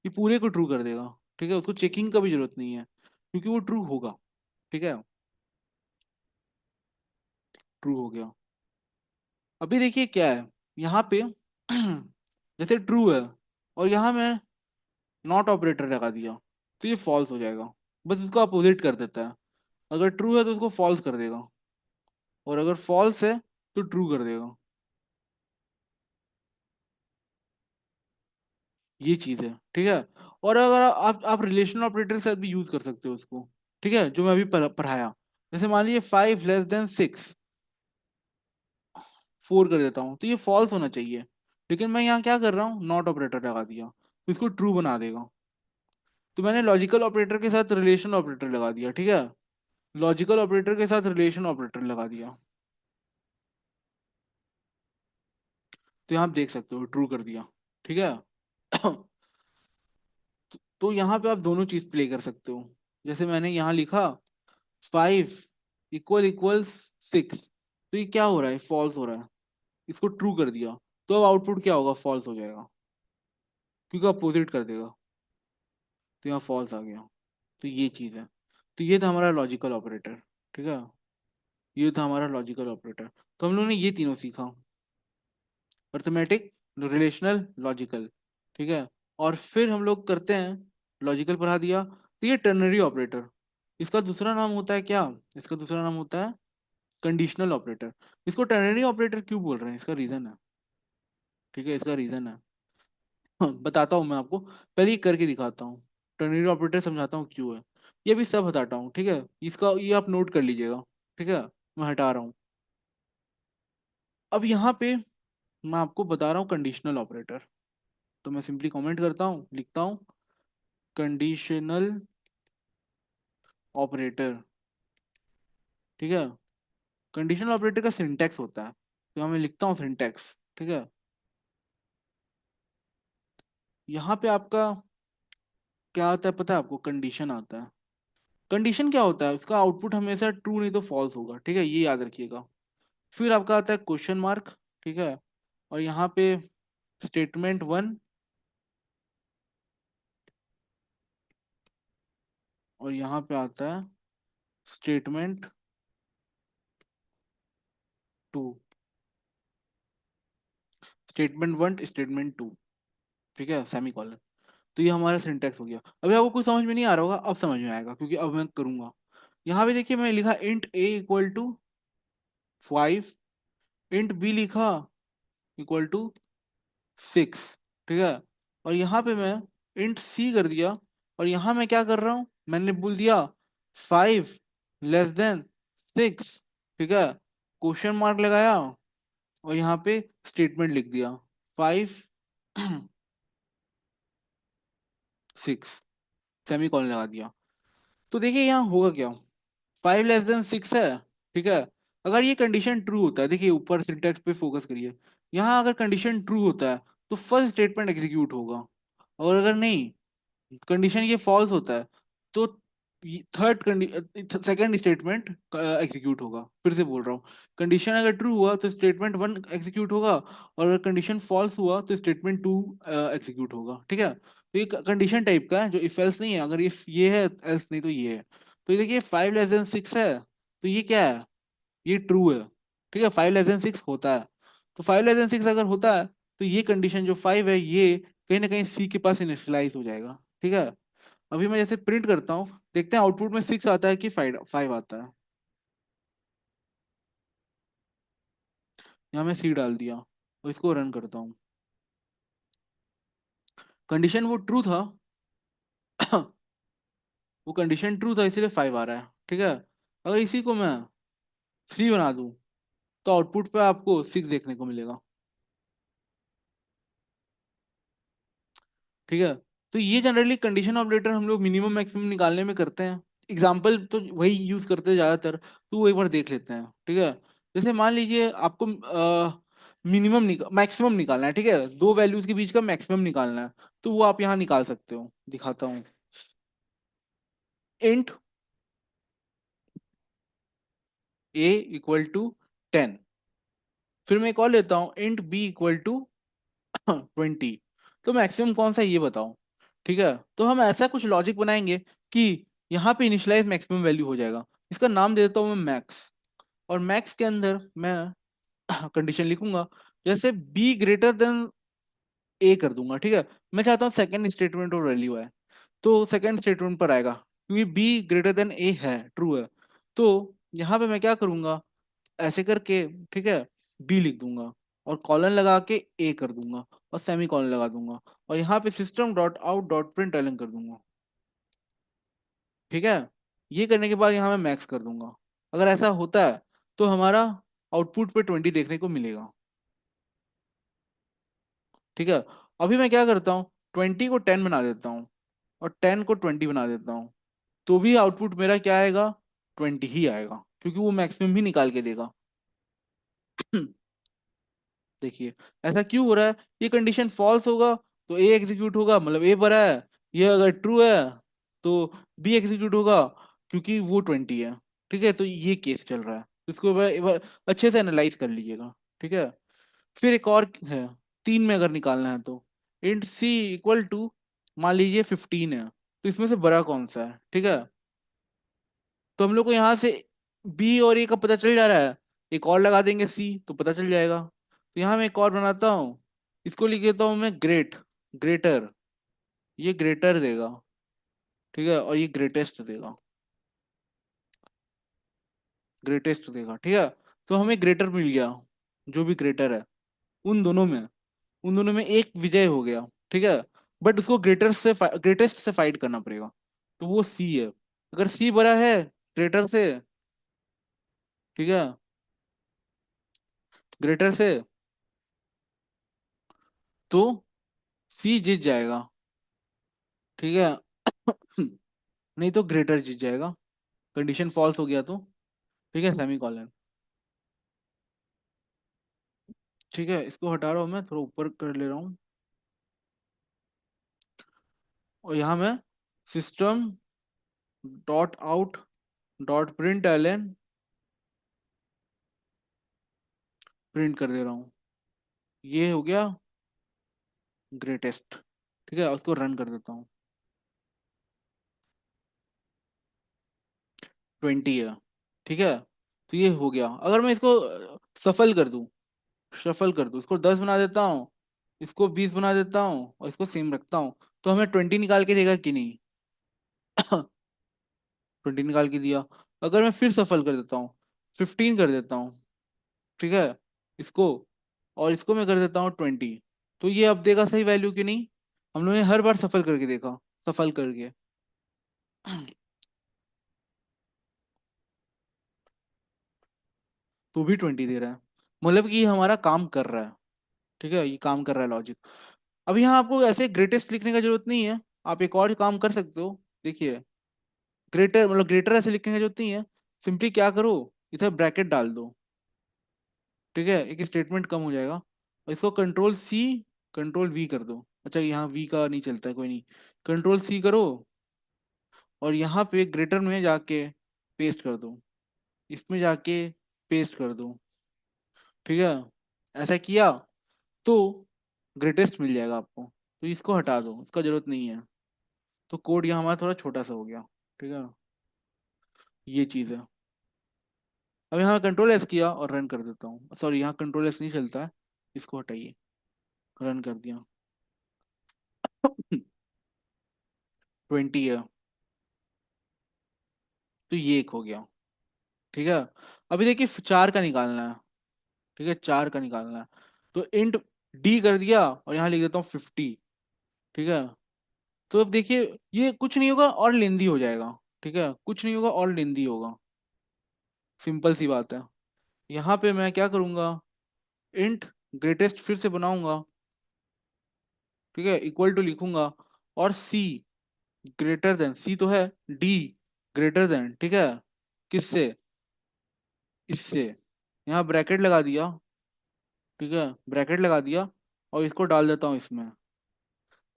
ये पूरे को ट्रू कर देगा। ठीक है, उसको चेकिंग का भी जरूरत नहीं है, क्योंकि वो ट्रू होगा। ठीक है, ट्रू हो गया। अभी देखिए क्या है यहाँ पे, जैसे ट्रू है और यहाँ मैं नॉट ऑपरेटर लगा दिया, तो ये फॉल्स हो जाएगा, बस इसको अपोजिट कर देता है। अगर ट्रू है तो उसको फॉल्स कर देगा, और अगर फॉल्स है तो ट्रू कर देगा। ये चीज है, ठीक है। और अगर आप रिलेशनल ऑपरेटर के साथ भी यूज कर सकते हो उसको, ठीक है, जो मैं अभी पढ़ाया। जैसे मान लीजिए 5 < 6 4 कर देता हूँ, तो ये फॉल्स होना चाहिए, लेकिन मैं यहाँ क्या कर रहा हूँ, नॉट ऑपरेटर लगा दिया, तो इसको ट्रू बना देगा। तो मैंने लॉजिकल ऑपरेटर के साथ रिलेशन ऑपरेटर लगा दिया, ठीक है, लॉजिकल ऑपरेटर के साथ रिलेशन ऑपरेटर लगा दिया, तो यहाँ आप देख सकते हो ट्रू कर दिया। ठीक है। तो यहाँ पे आप दोनों चीज प्ले कर सकते हो, जैसे मैंने यहाँ लिखा 5 == 6, तो ये क्या हो रहा है, फॉल्स हो रहा है, इसको ट्रू कर दिया, तो अब आउटपुट क्या होगा, फॉल्स हो जाएगा, क्योंकि अपोजिट कर देगा, तो यहाँ फॉल्स आ गया। तो ये चीज है, तो ये था हमारा लॉजिकल ऑपरेटर। ठीक है, ये था हमारा लॉजिकल ऑपरेटर। तो हम लोगों ने ये तीनों सीखा, अर्थमेटिक, रिलेशनल, लॉजिकल। ठीक है, और फिर हम लोग करते हैं, लॉजिकल पढ़ा दिया, तो ये टर्नरी ऑपरेटर, इसका दूसरा नाम होता है क्या, इसका दूसरा नाम होता है कंडीशनल ऑपरेटर। इसको टर्नरी ऑपरेटर क्यों बोल रहे हैं, इसका रीजन है, ठीक है, इसका रीजन है। बताता हूँ मैं आपको, पहले ये करके दिखाता हूँ, टर्नरी ऑपरेटर समझाता हूँ क्यों है, ये भी सब हटाता हूँ, ठीक है, इसका ये आप नोट कर लीजिएगा। ठीक है, मैं हटा रहा हूँ। अब यहाँ पे मैं आपको बता रहा हूँ कंडीशनल ऑपरेटर, तो मैं सिंपली कमेंट करता हूँ, लिखता हूँ कंडीशनल ऑपरेटर। ठीक है, कंडीशनल ऑपरेटर का सिंटैक्स होता है, तो मैं लिखता हूँ सिंटैक्स। ठीक है, यहाँ पे आपका क्या आता है पता है आपको, कंडीशन आता है। कंडीशन क्या होता है, उसका आउटपुट हमेशा ट्रू नहीं तो फॉल्स होगा, ठीक है, ये याद रखिएगा। फिर आपका आता है क्वेश्चन मार्क, ठीक है, और यहाँ पे स्टेटमेंट 1, और यहाँ पे आता है स्टेटमेंट 2, स्टेटमेंट 1 स्टेटमेंट 2, ठीक है, सेमी कॉलन। तो ये हमारा सिंटेक्स हो गया। अभी आपको कुछ समझ में नहीं आ रहा होगा, अब समझ में आएगा, क्योंकि अब मैं करूंगा। यहाँ पे देखिए, मैंने लिखा int a = 5, इंट बी लिखा =6, ठीक है, और यहाँ पे मैं इंट सी कर दिया, और यहाँ मैं क्या कर रहा हूँ, मैंने बोल दिया 5 < 6, ठीक है, क्वेश्चन मार्क लगाया, और यहाँ पे स्टेटमेंट लिख दिया 5 6, सेमी कॉलन लगा दिया। तो देखिए यहाँ होगा क्या, 5 < 6 है, ठीक है, अगर ये कंडीशन ट्रू होता है, देखिए ऊपर सिंटेक्स पे फोकस करिए, यहाँ अगर कंडीशन ट्रू होता है तो फर्स्ट स्टेटमेंट एग्जीक्यूट होगा, और अगर नहीं, कंडीशन ये फॉल्स होता है, तो थर्ड सेकंड स्टेटमेंट एग्जीक्यूट होगा। फिर से बोल रहा हूँ, कंडीशन अगर ट्रू हुआ तो स्टेटमेंट 1 एग्जीक्यूट होगा, और अगर कंडीशन फॉल्स हुआ तो स्टेटमेंट 2 एग्जीक्यूट होगा। ठीक है, तो ये कंडीशन टाइप का है, जो इफ एल्स नहीं है, अगर इफ ये है एल्स नहीं तो ये है। तो ये देखिए 5 < 6 है, तो ये क्या है, ये ट्रू है। ठीक है, 5 < 6 होता है, तो 5 < 6 अगर होता है, तो ये कंडीशन जो 5 है, ये कहीं ना कहीं सी के पास इनिशियलाइज हो जाएगा। ठीक है, अभी मैं जैसे प्रिंट करता हूँ, देखते हैं आउटपुट में 6 आता है कि 5 आता है। यहाँ मैं सी डाल दिया, और इसको रन करता हूँ। कंडीशन वो ट्रू था। वो कंडीशन ट्रू था इसीलिए 5 आ रहा है, ठीक है। अगर इसी को मैं 3 बना दूं तो आउटपुट पे आपको 6 देखने को मिलेगा, ठीक है। तो ये जनरली कंडीशन ऑपरेटर हम लोग मिनिमम मैक्सिमम निकालने में करते हैं। एग्जाम्पल तो वही यूज करते हैं ज्यादातर, तो वो एक बार देख लेते हैं, ठीक है। जैसे मान लीजिए आपको मिनिमम मैक्सिमम निकालना है, ठीक है, दो वैल्यूज के बीच का मैक्सिमम निकालना है। तो वो आप यहाँ निकाल सकते हो, दिखाता हूँ। Int a equal to 10। फिर मैं एक और लेता हूँ, इंट बी इक्वल टू 20। तो मैक्सिमम कौन सा है ये बताओ, ठीक है। तो हम ऐसा कुछ लॉजिक बनाएंगे कि यहाँ पे इनिशियलाइज मैक्सिमम वैल्यू हो जाएगा। इसका नाम दे देता हूँ मैं मैक्स। और मैक्स के अंदर मैं कंडीशन लिखूंगा, जैसे बी ग्रेटर देन ए कर दूंगा, ठीक है। मैं चाहता हूँ सेकंड स्टेटमेंट और वैल्यू है, तो सेकंड स्टेटमेंट पर आएगा क्योंकि बी ग्रेटर देन ए है, ट्रू है। तो यहाँ पे मैं क्या करूंगा, ऐसे करके, ठीक है, बी लिख दूंगा और कॉलन लगा के ए कर दूंगा और सेमी कॉलन लगा दूंगा और यहाँ पे system dot out dot print ln कर दूंगा, ठीक है। ये करने के बाद यहाँ मैं मैक्स कर दूंगा। अगर ऐसा होता है तो हमारा आउटपुट पे 20 देखने को मिलेगा, ठीक है। अभी मैं क्या करता हूँ, 20 को 10 बना देता हूँ और 10 को 20 बना देता हूँ, तो भी आउटपुट मेरा क्या आएगा, 20 ही आएगा क्योंकि वो मैक्सिमम ही निकाल के देगा। देखिए ऐसा क्यों हो रहा है, ये कंडीशन फॉल्स होगा तो ए एग्जीक्यूट होगा, मतलब ए भरा है। ये अगर ट्रू है तो बी एग्जीक्यूट होगा क्योंकि वो 20 है, ठीक है। तो ये केस चल रहा है, इसको एक बार अच्छे से एनालाइज कर लीजिएगा, ठीक है। फिर एक और है, 3 में अगर निकालना है तो इंट सी इक्वल टू, मान लीजिए 15 है, तो इसमें से बड़ा कौन सा है, ठीक है। तो हम लोग को यहाँ से बी और ए का पता चल जा रहा है, एक और लगा देंगे सी तो पता चल जाएगा। तो यहाँ मैं एक और बनाता हूँ, इसको लिख देता हूँ मैं ग्रेटर। ये ग्रेटर देगा, ठीक है, और ये ग्रेटेस्ट देगा, ठीक है। तो हमें ग्रेटर मिल गया, जो भी ग्रेटर है उन दोनों में, उन दोनों में एक विजय हो गया, ठीक है। बट उसको ग्रेटेस्ट से फाइट करना पड़ेगा, तो वो सी है। अगर सी बड़ा है ग्रेटर से, ठीक है, ग्रेटर से, तो सी जीत जाएगा, ठीक है। नहीं तो ग्रेटर जीत जाएगा, कंडीशन फॉल्स हो गया तो, ठीक है, सेमी कॉलन। ठीक है, इसको हटा रहा हूँ, मैं थोड़ा ऊपर कर ले रहा हूँ और यहाँ मैं system dot out dot print ln print कर दे रहा हूँ। ये हो गया ग्रेटेस्ट, ठीक है, उसको रन कर देता हूँ। 20 है, ठीक है। तो ये हो गया। अगर मैं इसको सफल कर दूं, इसको 10 बना देता हूँ, इसको 20 बना देता हूँ और इसको सेम रखता हूँ, तो हमें 20 निकाल के देगा कि नहीं। 20 निकाल के दिया। अगर मैं फिर सफल कर देता हूँ, 15 कर देता हूँ, ठीक है, इसको, और इसको मैं कर देता हूँ 20, तो ये अब देगा सही वैल्यू कि नहीं। हम लोगों ने हर बार सफल करके देखा, सफल करके। तो भी 20 दे रहा है, मतलब कि ये हमारा काम कर रहा है, ठीक है, ये काम कर रहा है लॉजिक। अब यहाँ आपको ऐसे ग्रेटेस्ट लिखने का जरूरत नहीं है, आप एक और काम कर सकते हो। देखिए ग्रेटर, मतलब ग्रेटर ऐसे लिखने की जरूरत नहीं है। सिंपली क्या करो, इधर ब्रैकेट डाल दो, ठीक है, एक स्टेटमेंट कम हो जाएगा और इसको कंट्रोल सी कंट्रोल वी कर दो। अच्छा यहाँ वी का नहीं चलता है, कोई नहीं, कंट्रोल सी करो और यहाँ पे ग्रेटर में जाके पेस्ट कर दो, इसमें जाके पेस्ट कर दो, ठीक है। ऐसा किया तो ग्रेटेस्ट मिल जाएगा आपको, तो इसको हटा दो, इसका जरूरत नहीं है। तो कोड यहाँ हमारा थोड़ा छोटा सा हो गया, ठीक है। ये चीज़ है। अब यहाँ कंट्रोल एस किया और रन कर देता हूँ, सॉरी यहाँ कंट्रोल एस नहीं चलता है, इसको हटाइए, रन कर दिया। 20 है, तो ये एक हो गया, ठीक है। अभी देखिए 4 का निकालना है, ठीक है, 4 का निकालना है। तो इंट डी कर दिया और यहाँ लिख देता हूँ 50, ठीक है। तो अब देखिए, ये कुछ नहीं होगा और लेंदी हो जाएगा। ठीक है, कुछ नहीं होगा और लेंदी होगा। सिंपल सी बात है। यहाँ पे मैं क्या करूंगा, इंट ग्रेटेस्ट फिर से बनाऊंगा। ठीक है, इक्वल टू लिखूंगा, और सी ग्रेटर देन, सी तो है, डी ग्रेटर देन, ठीक है, किससे, इससे। यहाँ ब्रैकेट लगा दिया। ठीक है, ब्रैकेट लगा दिया, और इसको डाल देता हूँ इसमें।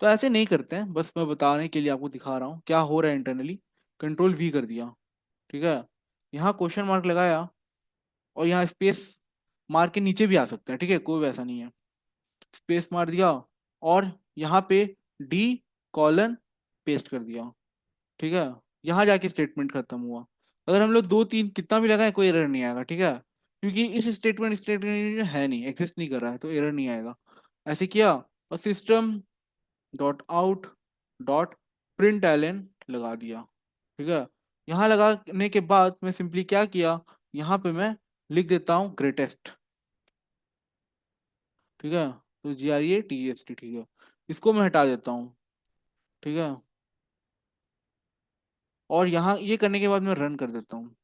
तो ऐसे नहीं करते हैं, बस मैं बताने के लिए आपको दिखा रहा हूँ क्या हो रहा है इंटरनली। कंट्रोल वी कर दिया। ठीक है, यहाँ क्वेश्चन मार्क लगाया, और यहाँ स्पेस मार के नीचे भी आ सकते हैं, ठीक है, कोई वैसा नहीं है। स्पेस मार दिया, और यहाँ पे डी कॉलन पेस्ट कर दिया। ठीक है, यहाँ जाके स्टेटमेंट खत्म हुआ। अगर हम लोग दो तीन कितना भी लगाए, कोई एरर नहीं आएगा। ठीक है, क्योंकि इस स्टेटमेंट स्टेटमेंट है नहीं, एग्जिस्ट नहीं कर रहा है, तो एरर नहीं आएगा। ऐसे किया, और system dot out dot print ln लगा दिया। ठीक है, यहाँ लगाने के बाद मैं सिंपली क्या किया, यहाँ पे मैं लिख देता हूँ ग्रेटेस्ट। ठीक है, तो GREATEST, ठीक है, इसको मैं हटा देता हूँ। ठीक है, और यहाँ ये करने के बाद मैं रन कर देता हूँ।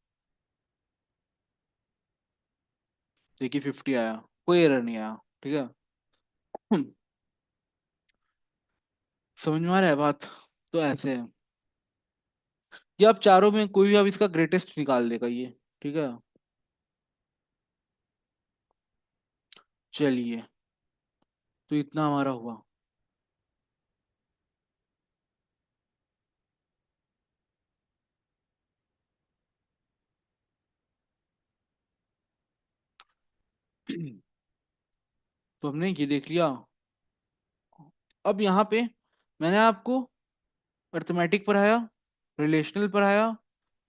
देखिए 50 आया, कोई एरर नहीं आया। ठीक है। समझ में आ रहा है बात। तो ऐसे है, ये आप चारों में कोई भी आप इसका ग्रेटेस्ट निकाल देगा ये। ठीक है, चलिए, तो इतना हमारा हुआ। तो हमने ये देख लिया। अब यहाँ पे मैंने आपको अर्थमेटिक पढ़ाया, रिलेशनल पढ़ाया,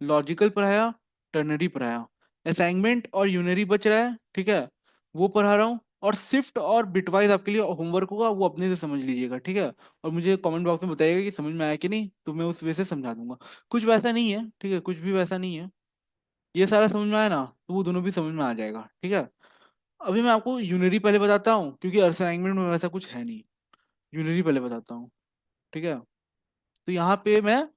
लॉजिकल पढ़ाया, टर्नरी पढ़ाया। असाइनमेंट और यूनरी बच रहा है, ठीक है, वो पढ़ा रहा हूँ। और शिफ्ट और बिटवाइज आपके लिए होमवर्क होगा, वो अपने से समझ लीजिएगा। ठीक है, और मुझे कमेंट बॉक्स में बताइएगा कि समझ में आया कि नहीं, तो मैं उस वे से समझा दूंगा। कुछ वैसा नहीं है, ठीक है, कुछ भी वैसा नहीं है। ये सारा समझ में आया ना, तो वो दोनों भी समझ में आ जाएगा। ठीक है, अभी मैं आपको यूनरी पहले बताता हूँ, क्योंकि असाइनमेंट में वैसा कुछ है नहीं। यूनरी पहले बताता हूँ। ठीक है, तो यहाँ पे मैं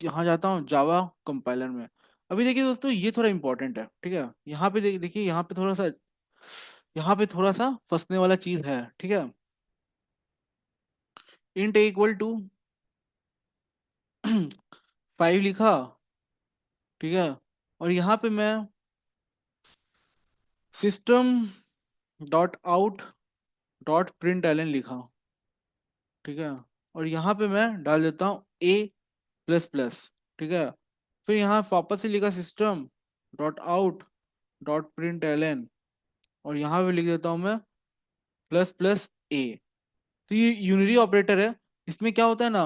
यहाँ जाता हूँ जावा कंपाइलर में। अभी देखिए दोस्तों, ये थोड़ा इंपॉर्टेंट है। ठीक है, यहाँ पे देखिए, यहाँ पे थोड़ा सा फंसने वाला चीज है। ठीक है, इंट इक्वल टू 5 लिखा। ठीक है, और यहाँ पे मैं system dot out dot print ln लिखा। ठीक है, और यहाँ पे मैं डाल देता हूँ ए प्लस प्लस। ठीक है, फिर यहाँ वापस से लिखा system dot out dot print ln, और यहाँ पे लिख देता हूँ मैं प्लस प्लस ए। तो ये यूनरी ऑपरेटर है। इसमें क्या होता है ना,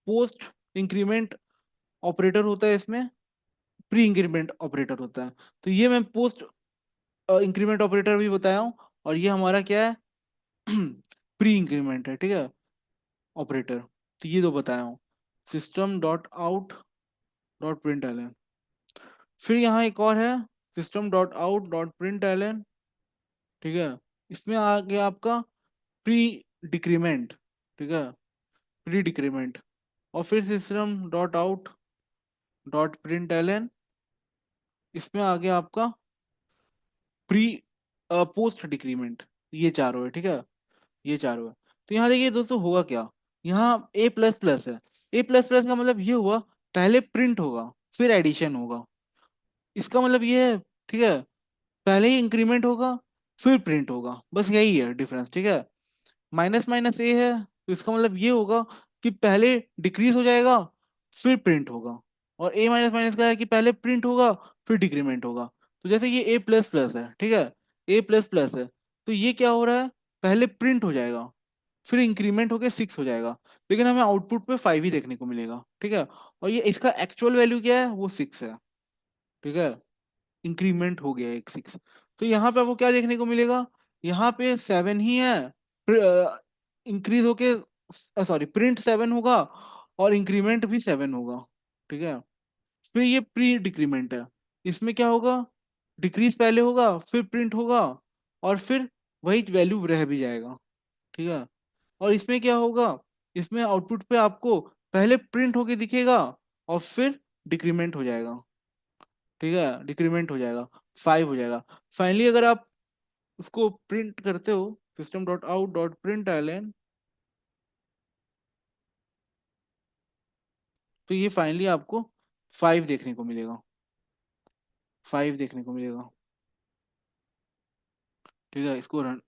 पोस्ट इंक्रीमेंट ऑपरेटर होता है, इसमें प्री इंक्रीमेंट ऑपरेटर होता है। तो ये मैं पोस्ट इंक्रीमेंट ऑपरेटर भी बताया हूँ, और ये हमारा क्या है, प्री इंक्रीमेंट है। ठीक है, ऑपरेटर। तो ये दो बताया हूँ, system dot out dot print ln. फिर यहाँ एक और है, system dot out dot print ln. ठीक है, इसमें आ गया आपका प्री डिक्रीमेंट। ठीक है, प्री डिक्रीमेंट। और फिर system dot out dot print ln, इसमें आ गया आपका प्री पोस्ट डिक्रीमेंट। ये चारों है। ठीक है, ये चारों है। तो यहाँ देखिए दोस्तों, होगा क्या, यहाँ ए प्लस प्लस है। ए प्लस प्लस का मतलब ये हुआ, पहले प्रिंट होगा फिर एडिशन होगा। इसका मतलब ये है, ठीक है, पहले ही इंक्रीमेंट होगा फिर प्रिंट होगा, बस यही है डिफरेंस। ठीक है, माइनस माइनस ए है, तो इसका मतलब ये होगा कि पहले डिक्रीज हो जाएगा फिर प्रिंट होगा। और ए माइनस माइनस का है कि पहले प्रिंट होगा फिर डिक्रीमेंट होगा। तो जैसे ये ए प्लस प्लस है, ठीक है, ए प्लस प्लस है, तो ये क्या हो रहा है, पहले प्रिंट हो जाएगा फिर इंक्रीमेंट होके 6 हो जाएगा। लेकिन हमें आउटपुट पे 5 ही देखने को मिलेगा। ठीक है, और ये इसका एक्चुअल वैल्यू क्या है, वो 6 है। ठीक है, इंक्रीमेंट हो गया एक 6। तो यहाँ पे आपको क्या देखने को मिलेगा, यहाँ पे 7 ही है, इंक्रीज होके, सॉरी, प्रिंट 7 होगा और इंक्रीमेंट भी 7 होगा। ठीक है, फिर ये प्री डिक्रीमेंट है, इसमें क्या होगा, डिक्रीज पहले होगा फिर प्रिंट होगा, और फिर वही वैल्यू रह भी जाएगा। ठीक है, और इसमें क्या होगा, इसमें आउटपुट पे आपको पहले प्रिंट होके दिखेगा और फिर डिक्रीमेंट हो जाएगा। ठीक है, डिक्रीमेंट हो जाएगा, 5 हो जाएगा। फाइनली अगर आप उसको प्रिंट करते हो, system dot out dot print ln, तो ये फाइनली आपको 5 देखने को मिलेगा, 5 देखने को मिलेगा। ठीक है, इसको रन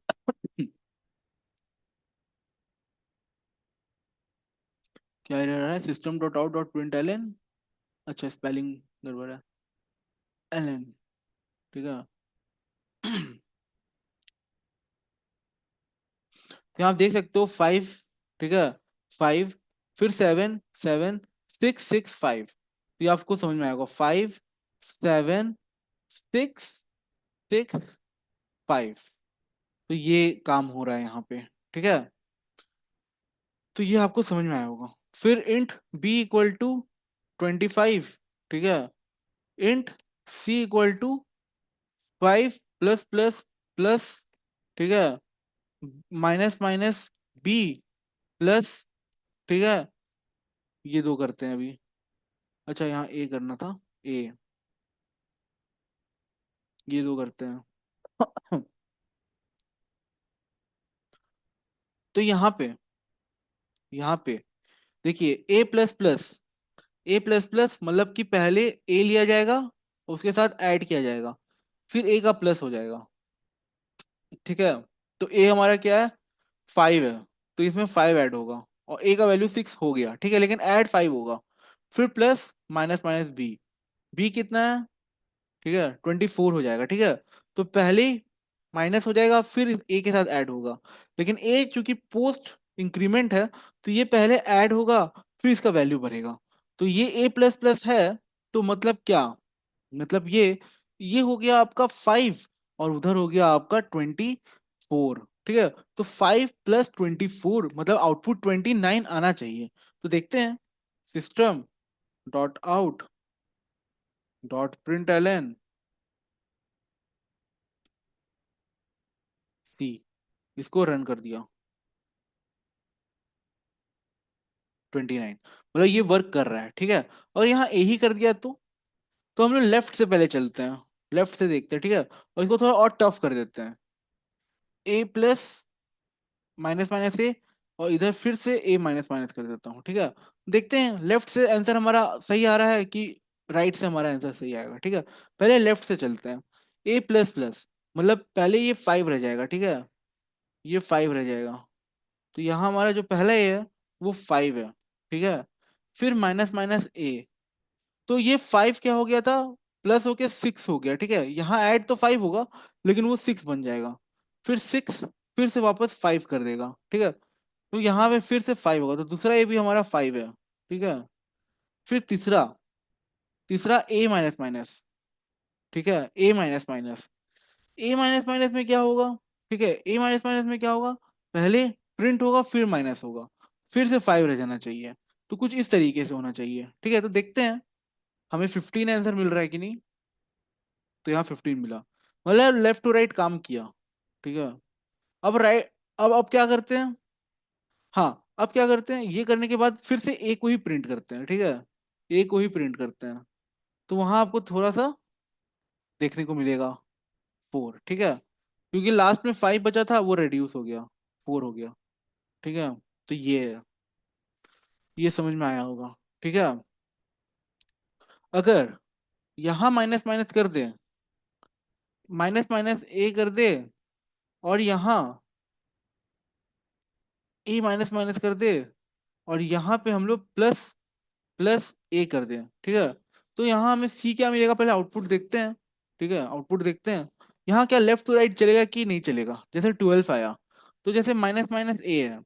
क्या एरर है, system dot out dot print ln, अच्छा स्पेलिंग गड़बड़ है, एलन। ठीक है यहाँ आप देख सकते हो 5। ठीक है, 5, फिर 7, 7, 6, 6, 5। तो ये आपको समझ में आएगा, 5, 7, 6, 6, 5। तो ये काम हो रहा है यहाँ पे। ठीक है, तो ये आपको समझ में आया होगा। फिर इंट बी इक्वल टू 25। ठीक है, int c equal to 5 plus plus plus. ठीक है, माइनस माइनस बी प्लस। ठीक है, ये दो करते हैं अभी। अच्छा, यहाँ ए करना था, ए, ये दो करते हैं तो यहाँ पे देखिए, ए प्लस प्लस, ए प्लस प्लस मतलब कि पहले ए लिया जाएगा, उसके साथ ऐड किया जाएगा, फिर ए का प्लस हो जाएगा। ठीक है, तो ए हमारा क्या है, 5 है, तो इसमें 5 ऐड होगा, और ए का वैल्यू 6 हो गया। ठीक है, लेकिन ऐड 5 होगा, फिर plus minus minus b, b कितना है, ठीक है 24 हो जाएगा। ठीक है, तो पहले माइनस हो जाएगा, फिर ए के साथ ऐड होगा, लेकिन ए चूंकि पोस्ट इंक्रीमेंट है, तो ये पहले ऐड होगा, फिर इसका वैल्यू बढ़ेगा। तो ये ए प्लस प्लस है, तो मतलब क्या, मतलब ये हो गया आपका 5, और उधर हो गया आपका 24। ठीक है, तो 5 प्लस 24 मतलब आउटपुट 29 आना चाहिए। तो देखते हैं, system dot out dot print Elon सी, इसको रन कर दिया, 29 मतलब ये वर्क कर रहा है। ठीक है, और यहाँ ए ही कर दिया, तो हम लोग लेफ्ट से पहले चलते हैं, लेफ्ट से देखते हैं। ठीक है, और इसको थोड़ा और टफ कर देते हैं, ए प्लस माइनस माइनस ए, और इधर फिर से ए माइनस माइनस कर देता हूँ। ठीक है, देखते हैं लेफ्ट से आंसर हमारा सही आ रहा है कि राइट से हमारा आंसर सही आएगा। ठीक है, पहले लेफ्ट से चलते हैं, ए प्लस प्लस मतलब पहले ये 5 रह जाएगा। ठीक है, ये 5 रह जाएगा, तो यहाँ हमारा जो पहला ए है वो 5 है। ठीक है, फिर माइनस माइनस ए, तो ये 5 क्या हो गया था, प्लस होके 6 हो गया। ठीक है, यहाँ ऐड तो 5 होगा, लेकिन वो 6 बन जाएगा, फिर 6, फिर से वापस 5 कर देगा। ठीक है, तो यहाँ पे फिर से 5 होगा, तो दूसरा ए भी हमारा 5 है। ठीक है, फिर तीसरा, तीसरा ए माइनस माइनस। ठीक है, ए माइनस माइनस, ए माइनस माइनस में क्या होगा, ठीक है ए माइनस माइनस में क्या होगा, पहले प्रिंट होगा, फिर माइनस होगा, फिर से 5 रह जाना चाहिए। तो कुछ इस तरीके से होना चाहिए। ठीक है, तो देखते हैं हमें 15 आंसर मिल रहा है कि नहीं। तो यहाँ 15 मिला, मतलब लेफ्ट टू राइट काम किया। ठीक है, अब राइट, अब क्या करते हैं, हाँ अब क्या करते हैं, ये करने के बाद फिर से ए को ही प्रिंट करते हैं। ठीक है, ए को ही प्रिंट करते हैं, तो वहां आपको थोड़ा सा देखने को मिलेगा 4। ठीक है, क्योंकि लास्ट में 5 बचा था, वो रिड्यूस हो गया, 4 हो गया। ठीक है, तो ये समझ में आया होगा। ठीक है, अगर यहाँ माइनस माइनस कर दे, माइनस माइनस ए कर दे, और यहाँ ए माइनस माइनस कर दे, और यहाँ पे हम लोग प्लस प्लस ए कर दें। ठीक है, तो यहाँ हमें सी क्या मिलेगा, पहले आउटपुट देखते हैं। ठीक है, आउटपुट देखते हैं, यहाँ क्या लेफ्ट टू राइट चलेगा कि नहीं चलेगा, जैसे 12 आया, तो जैसे माइनस माइनस ए है,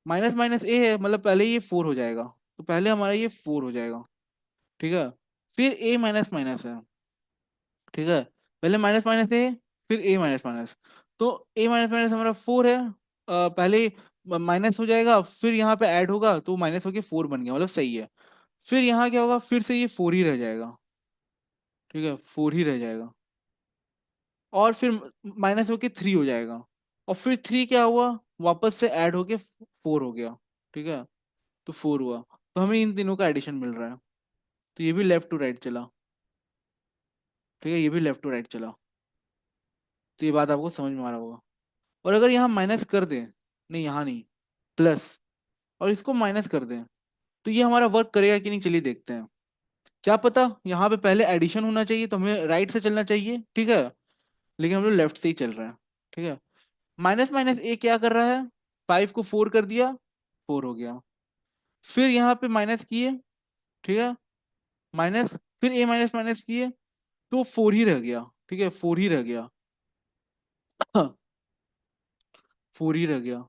माइनस माइनस ए है मतलब पहले ये 4 हो जाएगा, तो पहले हमारा ये 4 हो जाएगा। ठीक है, फिर ए माइनस माइनस है। ठीक है, पहले माइनस माइनस ए, फिर ए माइनस माइनस, तो ए माइनस माइनस हमारा 4 है, पहले माइनस हो जाएगा, फिर यहाँ पे ऐड होगा, तो माइनस होके 4 बन गया, मतलब सही है। फिर यहाँ क्या होगा, फिर से ये 4 ही रह जाएगा। ठीक है, 4 ही रह जाएगा, और फिर माइनस होके 3 हो जाएगा, और फिर 3 क्या हुआ, वापस से ऐड होके 4 हो गया। ठीक है, तो 4 हुआ। तो हमें इन तीनों का एडिशन मिल रहा है। तो ये भी लेफ्ट टू राइट चला। ठीक है, ये भी लेफ्ट टू राइट चला। तो ये बात आपको समझ में आ रहा होगा। और अगर यहाँ माइनस कर दें, नहीं यहाँ नहीं, प्लस, और इसको माइनस कर दें, तो ये हमारा वर्क करेगा कि नहीं, चलिए देखते हैं। क्या पता यहाँ पे पहले एडिशन होना चाहिए, तो हमें राइट से चलना चाहिए, ठीक है, लेकिन हम लोग लेफ्ट से ही चल रहे हैं। ठीक है, माइनस माइनस ए क्या कर रहा है, 5 को 4 कर दिया, 4 हो गया। फिर यहाँ पे माइनस किए, ठीक है, माइनस, फिर ए माइनस माइनस किए, तो 4 ही रह गया। ठीक है, 4 ही रह गया। 4 ही रह गया।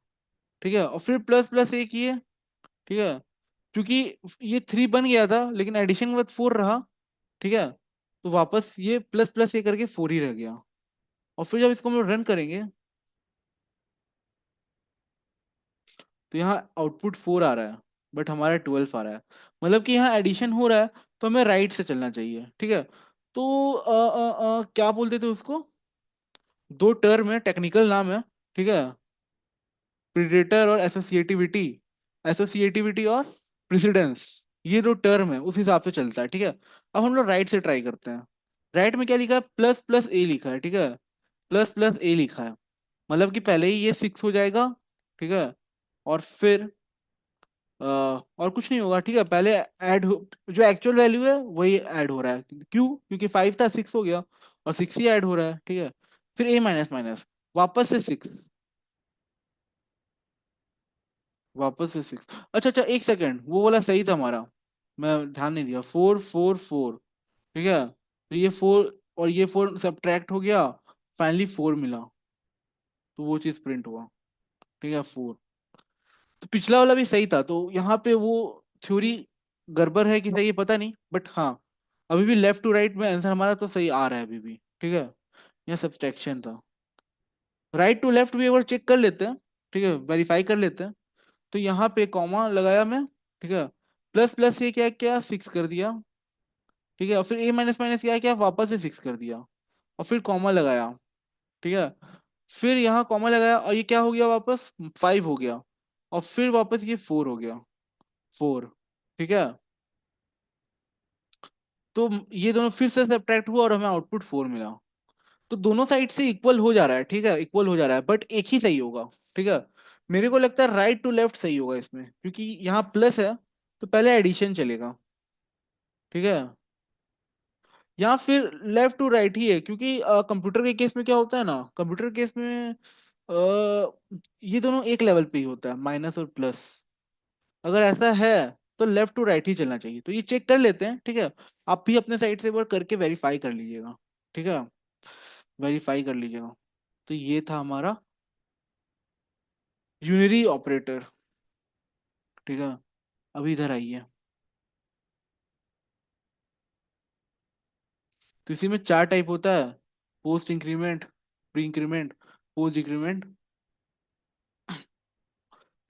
ठीक है, और फिर प्लस प्लस ए किए। ठीक है, क्योंकि ये 3 बन गया था लेकिन एडिशन के बाद 4 रहा। ठीक है, तो वापस ये प्लस प्लस ए करके 4 ही रह गया। और फिर जब इसको हम लोग रन करेंगे, तो यहाँ आउटपुट 4 आ रहा है, बट हमारा 12 आ रहा है। मतलब कि यहाँ एडिशन हो रहा है, तो हमें राइट से चलना चाहिए। ठीक है, तो क्या बोलते थे उसको, दो टर्म है, टेक्निकल नाम है। ठीक है, प्रीडेटर और एसोसिएटिविटी, एसोसिएटिविटी और प्रेसिडेंस, ये दो टर्म है, उस हिसाब से चलता है। ठीक है, अब हम लोग राइट से ट्राई करते हैं। राइट में क्या लिखा है, प्लस प्लस ए लिखा है। ठीक है, प्लस प्लस ए लिखा है, मतलब कि पहले ही ये 6 हो जाएगा। ठीक है, और फिर और कुछ नहीं होगा। ठीक है, पहले ऐड हो, जो एक्चुअल वैल्यू है वही ऐड हो रहा है। क्यों, क्योंकि 5 था, 6 हो गया, और 6 ही ऐड हो रहा है। ठीक है, फिर ए माइनस माइनस, वापस से 6, वापस से 6। अच्छा अच्छा, एक सेकेंड, वो वाला सही था हमारा, मैं ध्यान नहीं दिया। 4 4 4, ठीक है, तो ये 4 और ये 4 सब्ट्रैक्ट हो गया, फाइनली 4 मिला, तो वो चीज प्रिंट हुआ। ठीक है, 4। तो पिछला वाला भी सही था, तो यहाँ पे वो थ्योरी गड़बड़ है कि सही है पता नहीं, बट हाँ, अभी भी लेफ्ट टू राइट में आंसर हमारा तो सही आ रहा है अभी भी। ठीक है, यह सब्सट्रैक्शन था। राइट टू लेफ्ट भी एक बार चेक कर लेते हैं। ठीक है, वेरीफाई कर लेते हैं। तो यहाँ पे कॉमा लगाया मैं। ठीक है, प्लस प्लस ये क्या क्या 6 कर दिया। ठीक है, और फिर ए माइनस माइनस क्या क्या वापस से 6 कर दिया, और फिर कॉमा लगाया। ठीक है, फिर यहाँ कॉमा लगाया, और ये क्या हो गया, वापस 5 हो गया, और फिर वापस ये 4 हो गया, 4। ठीक है, तो ये दोनों फिर से सब्ट्रैक्ट हुआ और हमें आउटपुट 4 मिला। तो दोनों साइड से इक्वल हो जा रहा है। ठीक है, इक्वल हो जा रहा है, बट एक ही सही होगा। ठीक है, मेरे को लगता है राइट टू लेफ्ट सही होगा इसमें, क्योंकि यहाँ प्लस है, तो पहले एडिशन चलेगा। ठीक है, या फिर लेफ्ट टू राइट ही है, क्योंकि कंप्यूटर के केस में क्या होता है ना, कंप्यूटर केस में ये दोनों एक लेवल पे ही होता है, माइनस और प्लस। अगर ऐसा है, तो लेफ्ट टू राइट ही चलना चाहिए। तो ये चेक कर लेते हैं। ठीक है, आप भी अपने साइड से वर्क करके वेरीफाई कर लीजिएगा। ठीक है, वेरीफाई कर लीजिएगा। तो ये था हमारा यूनरी ऑपरेटर। ठीक है, अभी इधर आइए। तो इसी में 4 टाइप होता है, post increment, pre increment, post decrement,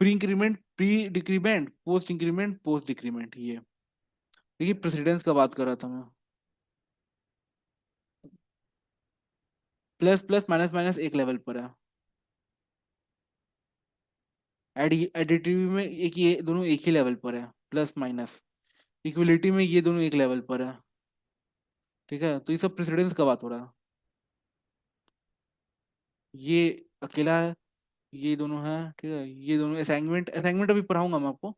pre increment, pre decrement, post increment, post decrement. ये देखिए, प्रेसिडेंस का बात कर रहा था मैं। प्लस प्लस माइनस माइनस एक लेवल पर है। एडिटिव में एक, ये दोनों एक ही लेवल पर है, प्लस माइनस। इक्वलिटी में ये दोनों एक लेवल पर है। ठीक है, तो ये सब प्रेसिडेंस का बात हो रहा है। ये अकेला है, ये दोनों है। ठीक है, ये दोनों असाइनमेंट, असाइनमेंट अभी पढ़ाऊंगा मैं आपको।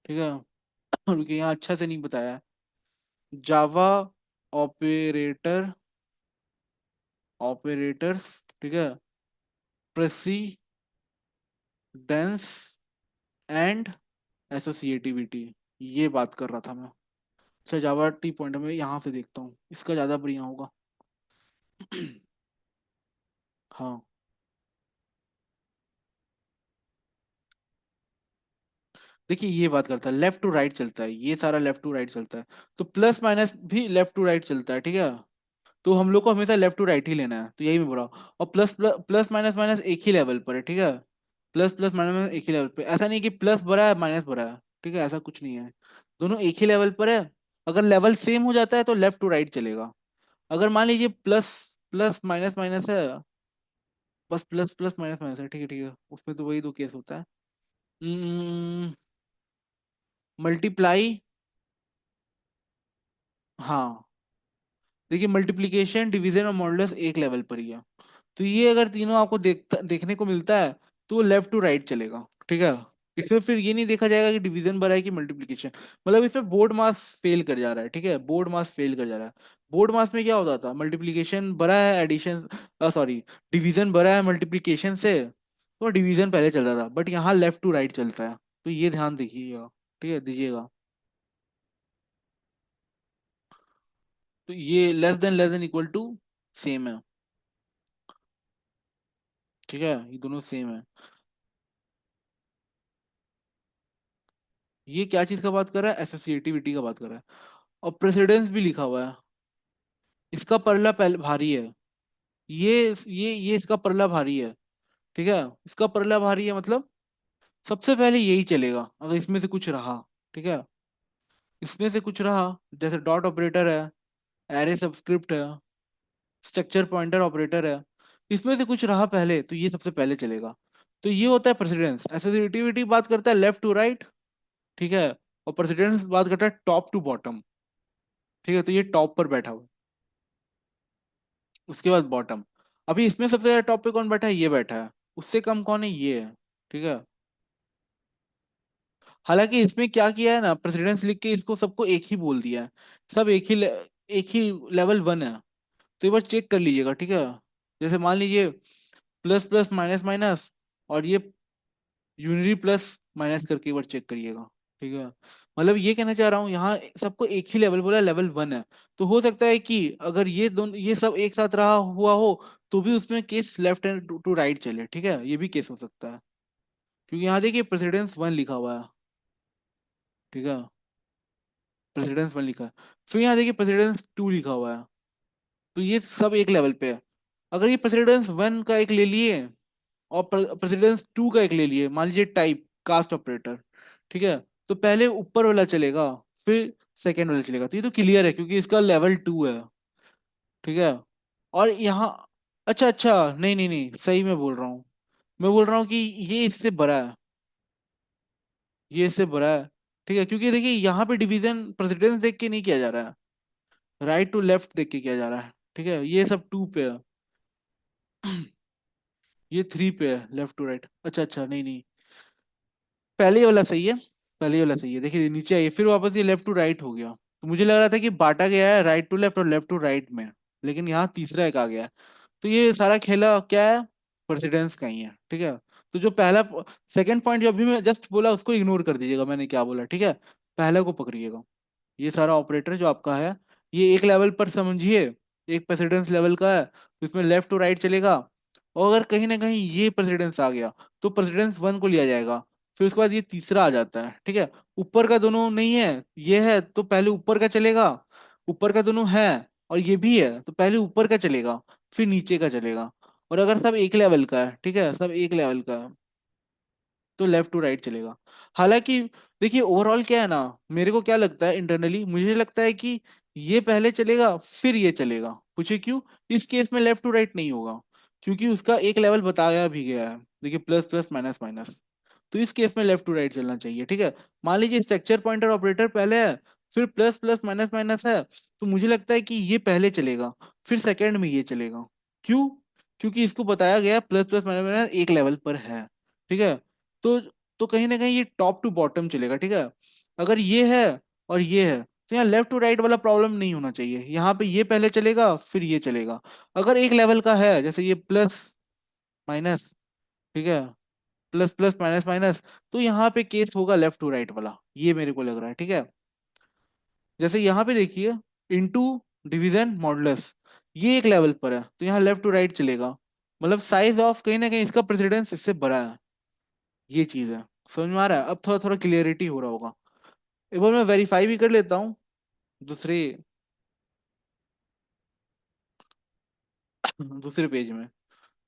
ठीक है, क्योंकि यहाँ अच्छा से नहीं बताया है। जावा ऑपरेटर, ऑपरेटर्स, ठीक है, प्रेसिडेंस एंड एसोसिएटिविटी, ये बात कर रहा था मैं। अच्छा, जावा टी पॉइंट में यहाँ से देखता हूँ, इसका ज्यादा बढ़िया होगा। हाँ, देखिए ये बात करता है, लेफ्ट टू राइट चलता है, ये सारा लेफ्ट टू राइट चलता है, तो प्लस माइनस भी लेफ्ट टू राइट चलता है। ठीक है, तो हम लोग को हमेशा लेफ्ट टू राइट ही लेना है, तो यही मैं बोल रहा हूँ। और प्लस प्लस माइनस माइनस एक ही लेवल पर है। ठीक है, प्लस प्लस माइनस माइनस एक ही लेवल पे, ऐसा नहीं कि प्लस बड़ा है माइनस बड़ा है। ठीक है, ऐसा कुछ नहीं है, दोनों एक ही लेवल पर है। अगर लेवल सेम हो जाता है तो लेफ्ट टू राइट चलेगा। अगर मान लीजिए प्लस प्लस माइनस माइनस है, बस प्लस प्लस माइनस माइनस है, ठीक है ठीक है, उसमें तो वही दो केस होता है। मल्टीप्लाई। हाँ, देखिए मल्टीप्लिकेशन डिवीजन और मॉडुलस एक लेवल पर ही है। तो ये अगर तीनों आपको देखने को मिलता है तो वो लेफ्ट टू राइट चलेगा, ठीक है। इसमें फिर ये नहीं देखा जाएगा कि डिवीजन बड़ा है कि मल्टीप्लिकेशन। मतलब इसमें बोर्ड मास फेल कर जा रहा है, ठीक है, बोर्ड मास फेल कर जा रहा है। बोर्ड मास में क्या होता था, मल्टीप्लिकेशन बड़ा है एडिशन, सॉरी, डिवीजन बड़ा है मल्टीप्लिकेशन से, तो डिवीजन पहले चलता था, बट यहाँ लेफ्ट टू राइट चलता है। तो ये ध्यान देखिएगा, ठीक है, दीजिएगा। तो ये less than equal to same है, ठीक है, ये दोनों सेम है। ये क्या चीज का बात कर रहा है, एसोसिएटिविटी का बात कर रहा है। और प्रेसिडेंस भी लिखा हुआ है, इसका परला पहले भारी है। ये इसका परला भारी है, ठीक है। इसका परला भारी है मतलब सबसे पहले यही चलेगा अगर इसमें से कुछ रहा, ठीक है। इसमें से कुछ रहा, जैसे डॉट ऑपरेटर है, एरे सबस्क्रिप्ट है, स्ट्रक्चर पॉइंटर ऑपरेटर है, इसमें से कुछ रहा पहले तो ये सबसे पहले चलेगा। तो ये होता है प्रेसिडेंस। एसोसिएटिविटी बात करता है लेफ्ट टू राइट, ठीक है। और प्रेसिडेंस बात करता है टॉप टू बॉटम, ठीक है। तो ये टॉप पर बैठा हुआ है, उसके बाद बॉटम। अभी इसमें सबसे ज्यादा टॉप पे कौन बैठा है, ये बैठा है। उससे कम कौन है, ये है, ठीक है। हालांकि इसमें क्या किया है ना, प्रेसिडेंस लिख के इसको सबको एक ही बोल दिया है। सब एक ही लेवल वन है। तो एक बार चेक कर लीजिएगा, ठीक है। जैसे मान लीजिए प्लस प्लस माइनस माइनस, और ये यूनिटी प्लस माइनस करके एक बार चेक करिएगा, ठीक है। मतलब ये कहना चाह रहा हूँ यहाँ सबको एक ही लेवल बोला, लेवल वन है। तो हो सकता है कि अगर ये दोनों ये सब एक साथ रहा हुआ हो तो भी उसमें case left and to right चले, ठीक है, ये भी केस हो सकता है। क्योंकि यहाँ देखिए प्रेसिडेंस वन लिखा हुआ है, ठीक है, प्रेसिडेंस वन लिखा है। फिर यहाँ देखिए प्रेसिडेंस टू लिखा हुआ है। तो ये सब एक लेवल पे है। अगर ये प्रेसिडेंस वन का एक ले लिए और प्रेसिडेंस टू का एक ले लिए, मान लीजिए टाइप कास्ट ऑपरेटर, ठीक है, तो पहले ऊपर वाला चलेगा, फिर सेकेंड वाला चलेगा। तो ये तो क्लियर है क्योंकि इसका लेवल टू है, ठीक है। और यहाँ, अच्छा अच्छा, नहीं नहीं नहीं, सही मैं बोल रहा हूँ। मैं बोल रहा हूँ कि ये इससे बड़ा है, ये इससे बड़ा है, ठीक है। क्योंकि देखिए यहाँ पे डिवीजन प्रेसिडेंस देख के नहीं किया जा रहा है, राइट टू लेफ्ट देख के किया जा रहा है, ठीक है। ये सब टू पे है, ये थ्री पे है, लेफ्ट टू राइट। अच्छा अच्छा, नहीं नहीं, पहले ही वाला सही है, पहले ही वाला सही है। देखिए नीचे आइए, फिर वापस ये लेफ्ट टू राइट हो गया। तो मुझे लग रहा था कि बांटा गया है राइट टू लेफ्ट और लेफ्ट टू राइट में, लेकिन यहाँ तीसरा एक आ गया है। तो ये सारा खेला क्या है, प्रेसिडेंस का ही है, ठीक है। तो जो पहला सेकंड पॉइंट जो अभी मैं जस्ट बोला उसको इग्नोर कर दीजिएगा, मैंने क्या बोला, ठीक है। पहले को पकड़िएगा। ये सारा ऑपरेटर जो आपका है, ये एक लेवल पर समझिए, एक प्रेसिडेंस लेवल का है, तो इसमें लेफ्ट टू राइट चलेगा। और अगर कहीं ना कहीं ये प्रेसिडेंस आ गया तो प्रेसिडेंस वन को लिया जाएगा। फिर उसके बाद ये तीसरा आ जाता है, ठीक है। ऊपर का दोनों नहीं है, ये है तो पहले ऊपर का चलेगा। ऊपर का दोनों है और ये भी है तो पहले ऊपर का चलेगा, फिर नीचे का चलेगा। और अगर सब एक लेवल का है, ठीक है, सब एक लेवल का है, तो लेफ्ट टू राइट चलेगा। हालांकि देखिए ओवरऑल क्या है ना, मेरे को क्या लगता है इंटरनली, मुझे लगता है कि ये पहले चलेगा फिर ये चलेगा। पूछे क्यों, इस केस में लेफ्ट टू राइट नहीं होगा, क्योंकि उसका एक लेवल बताया भी गया है। देखिए प्लस प्लस माइनस माइनस, तो इस केस में लेफ्ट टू राइट चलना चाहिए, ठीक है। मान लीजिए स्ट्रक्चर पॉइंटर ऑपरेटर पहले है, फिर प्लस प्लस माइनस माइनस है, तो मुझे लगता है कि ये पहले चलेगा, फिर सेकंड में ये चलेगा। क्यों, क्योंकि इसको बताया गया प्लस प्लस माइनस माइनस एक लेवल पर है, ठीक है। तो तो कहीं ना कहीं ये टॉप टू बॉटम चलेगा, ठीक है। अगर ये है और ये है तो यहाँ लेफ्ट टू राइट वाला प्रॉब्लम नहीं होना चाहिए, यहाँ पे ये पहले चलेगा फिर ये चलेगा। अगर एक लेवल का है जैसे ये प्लस माइनस, ठीक है, प्लस प्लस माइनस माइनस, तो यहाँ पे केस होगा लेफ्ट टू राइट वाला, ये मेरे को लग रहा है, ठीक है। जैसे यहाँ पे देखिए इनटू डिवीजन मॉडुलस, ये एक लेवल पर है तो यहाँ लेफ्ट टू राइट चलेगा। मतलब साइज ऑफ कहीं ना कहीं इसका प्रेसिडेंस इससे बड़ा है, ये चीज है। समझ में आ रहा है, अब थोड़ा थोड़ा क्लियरिटी हो रहा होगा। एक बार मैं वेरीफाई भी कर लेता हूँ दूसरे दूसरे पेज में।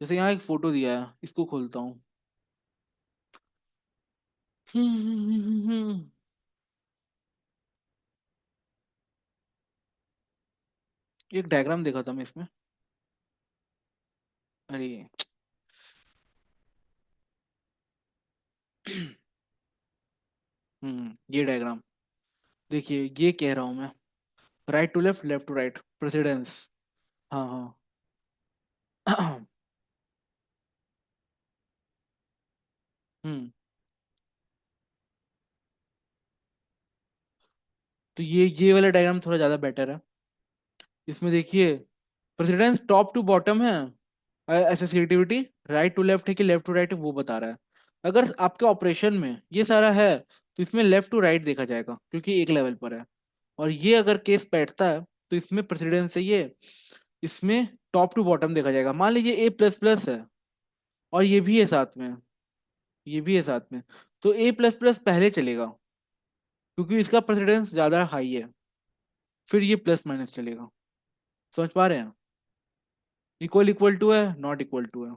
जैसे यहाँ एक फोटो दिया है, इसको खोलता हूँ। एक डायग्राम देखा था मैं इसमें, अरे ये डायग्राम देखिए, ये कह रहा हूँ मैं, right to left, left to right, precedence. हाँ हाँ। हम्म। तो ये वाला डायग्राम थोड़ा ज्यादा बेटर है। इसमें देखिए, प्रेसिडेंस टॉप टू बॉटम है, एसोसिएटिविटी राइट टू लेफ्ट है कि लेफ्ट टू राइट है वो बता रहा है। अगर आपके ऑपरेशन में ये सारा है तो इसमें लेफ्ट टू राइट देखा जाएगा क्योंकि एक लेवल पर है। और ये अगर केस बैठता है तो इसमें प्रेसिडेंस है ये, इसमें टॉप टू बॉटम देखा जाएगा। मान लीजिए ए प्लस प्लस है और ये भी है साथ में, ये भी है साथ में, तो ए प्लस प्लस पहले चलेगा क्योंकि इसका प्रेसिडेंस ज्यादा हाई है। फिर ये प्लस माइनस चलेगा। समझ पा रहे हैं? इक्वल इक्वल टू है, नॉट इक्वल टू है।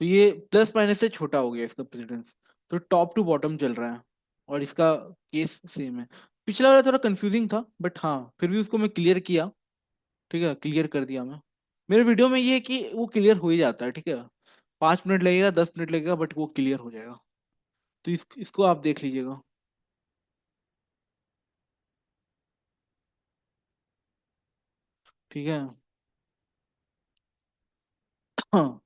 तो ये प्लस माइनस से छोटा हो गया इसका प्रेसिडेंस। तो टॉप टू बॉटम चल रहा है और इसका केस सेम है। पिछला वाला थोड़ा कंफ्यूजिंग था बट हाँ फिर भी उसको मैं क्लियर किया। ठीक है, क्लियर कर दिया मैं। मेरे वीडियो में ये है कि वो क्लियर हो ही जाता है। ठीक है, 5 मिनट लगेगा, 10 मिनट लगेगा, बट वो क्लियर हो जाएगा। तो इसको आप देख लीजिएगा। ठीक है। हाँ,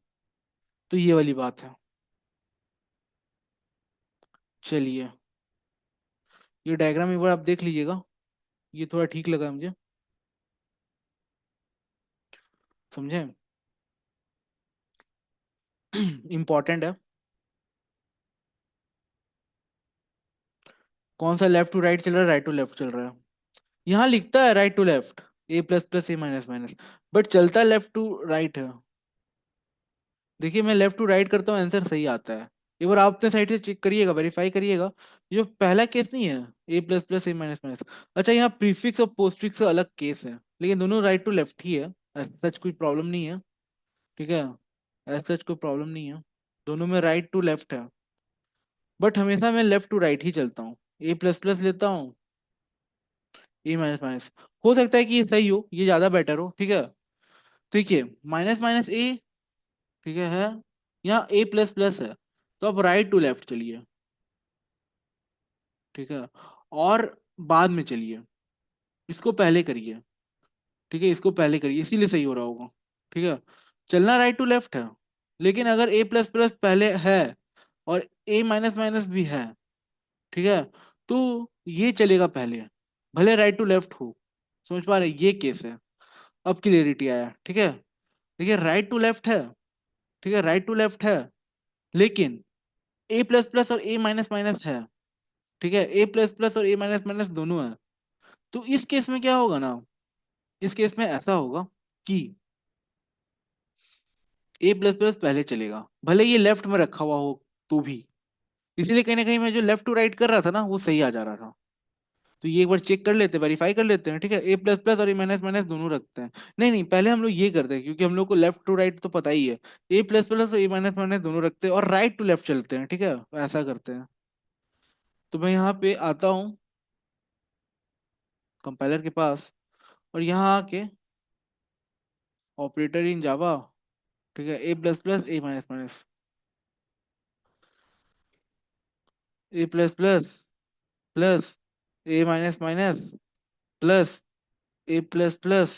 तो ये वाली बात है। चलिए, ये डायग्राम एक बार आप देख लीजिएगा। ये थोड़ा ठीक लगा मुझे। समझे? इंपॉर्टेंट है। कौन सा लेफ्ट टू राइट चल रहा है, राइट टू लेफ्ट चल रहा है? यहाँ लिखता है right to left, a plus plus a minus minus, but चलता लेफ्ट टू राइट है। देखिए, मैं लेफ्ट टू राइट करता हूँ, आंसर सही आता है। एक बार आप अपने साइड से चेक करिएगा, वेरीफाई करिएगा। ये जो पहला केस नहीं है, ए plus plus a minus minus, अच्छा यहाँ प्रीफिक्स और पोस्टफिक्स का अलग केस है, लेकिन दोनों राइट टू लेफ्ट ही है। सच कोई प्रॉब्लम नहीं है। ठीक है, सच कोई प्रॉब्लम नहीं है। दोनों में राइट टू लेफ्ट है, बट हमेशा मैं लेफ्ट टू राइट ही चलता हूँ। ए प्लस प्लस लेता हूँ, ए माइनस माइनस। हो सकता है कि ये सही हो, ये ज्यादा बेटर हो। ठीक है, देखिए माइनस माइनस ए, ठीक है, यहाँ ए प्लस प्लस है, तो अब राइट टू लेफ्ट चलिए। ठीक है, और बाद में चलिए, इसको पहले करिए। ठीक है, इसको पहले करिए, इसीलिए सही हो रहा होगा। ठीक है, चलना राइट टू लेफ्ट है, लेकिन अगर ए प्लस प्लस पहले है और ए माइनस माइनस भी है, ठीक है, तो ये चलेगा पहले, भले राइट टू लेफ्ट हो। समझ पा रहे हैं? ये केस है। अब क्लियरिटी आया। ठीक है, देखिए राइट टू लेफ्ट है। ठीक है, राइट टू लेफ्ट है, लेकिन ए प्लस प्लस और ए माइनस माइनस है। ठीक है, ए प्लस प्लस और ए माइनस माइनस दोनों है। तो इस केस में क्या होगा ना, इस केस में ऐसा होगा कि ए प्लस प्लस पहले चलेगा, भले ये लेफ्ट में रखा हुआ हो तो भी। इसीलिए कहीं ना कहीं मैं जो लेफ्ट टू राइट कर रहा था ना वो सही आ जा रहा था। तो ये एक बार चेक कर लेते हैं, वेरीफाई कर लेते हैं। ठीक है, ए प्लस प्लस और ए माइनस माइनस दोनों रखते हैं। नहीं नहीं, पहले हम लोग ये करते हैं क्योंकि हम लोग को लेफ्ट टू राइट तो पता ही है। ए प्लस प्लस और ए माइनस माइनस दोनों रखते हैं और राइट टू लेफ्ट चलते हैं। ठीक है, तो ऐसा करते हैं। तो मैं यहाँ पे आता हूँ कंपाइलर के पास, और यहाँ आके ऑपरेटर इन जावा, ठीक है, ए plus plus a minus minus, A plus plus plus a minus minus plus A plus plus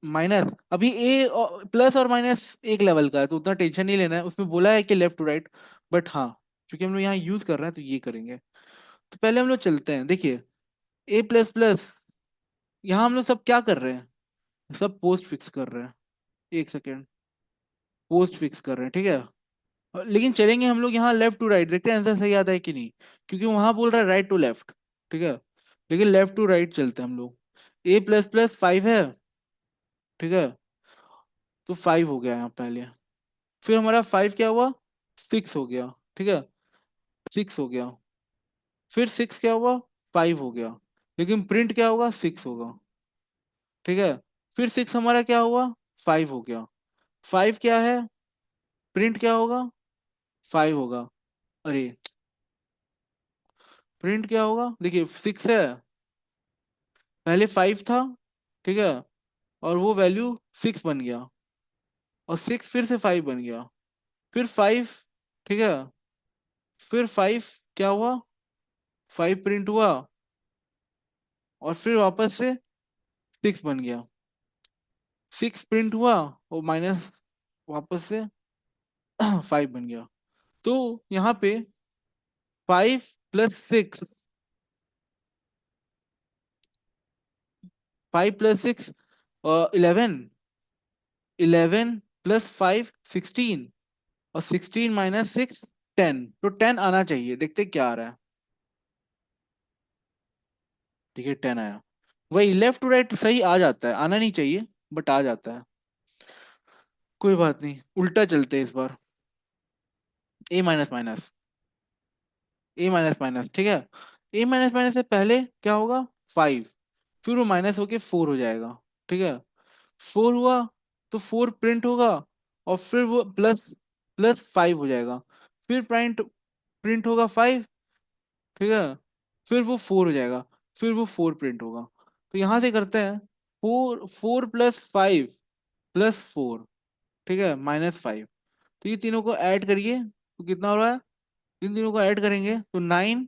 minus. अभी ए प्लस और माइनस एक लेवल का है तो उतना टेंशन नहीं लेना है, उसमें बोला है कि लेफ्ट टू राइट। बट हाँ, क्योंकि हम लोग यहाँ यूज कर रहे हैं तो ये करेंगे। तो पहले हम लोग चलते हैं, देखिए ए प्लस प्लस, यहाँ हम लोग सब क्या कर रहे हैं, सब पोस्ट फिक्स कर रहे हैं। एक सेकेंड, पोस्ट फिक्स कर रहे हैं। ठीक है, लेकिन चलेंगे हम लोग यहाँ लेफ्ट टू राइट, देखते हैं आंसर सही आता है कि नहीं, क्योंकि वहां बोल रहा है राइट टू लेफ्ट। ठीक है, लेकिन लेफ्ट टू राइट चलते हैं हम लोग। ए प्लस प्लस 5 है। ठीक है, तो 5 हो गया यहाँ पहले। फिर हमारा 5 क्या हुआ, 6 हो गया। ठीक है, 6 हो गया। फिर 6 क्या हुआ, 5 हो गया, लेकिन प्रिंट क्या होगा, 6 होगा। ठीक है, फिर 6 हमारा क्या हुआ, 5 हो गया। 5 क्या है, प्रिंट क्या होगा, 5 होगा। अरे, प्रिंट क्या होगा, देखिए 6 है, पहले 5 था। ठीक है, और वो वैल्यू 6 बन गया, और 6 फिर से 5 बन गया, फिर 5। ठीक है, फिर 5 क्या हुआ, 5 प्रिंट हुआ, और फिर वापस से 6 बन गया, 6 प्रिंट हुआ, और माइनस वापस से 5 बन गया। तो यहाँ पे 5 + 6, 5 + 6 11, 11 + 5 16, और 16 - 6 10, तो 10 आना चाहिए, देखते क्या आ रहा है। ठीक है 10 आया। वही लेफ्ट टू राइट सही आ जाता है, आना नहीं चाहिए बट आ जाता है। कोई बात नहीं, उल्टा चलते हैं इस बार। ए माइनस माइनस, ए माइनस माइनस, ठीक है। ए माइनस माइनस से पहले क्या होगा, 5, फिर वो माइनस होके 4 हो जाएगा, ठीक है। 4 हुआ तो 4 प्रिंट होगा, और फिर वो प्लस प्लस 5 हो जाएगा, फिर प्रिंट प्रिंट होगा 5, ठीक है। फिर वो 4 हो जाएगा, फिर वो 4 प्रिंट होगा। तो यहाँ से करते हैं, 4 4 + 5 + 4, ठीक है, -5। तो ये तीनों को ऐड करिए तो कितना हो रहा है, इन तीनों को ऐड करेंगे तो 9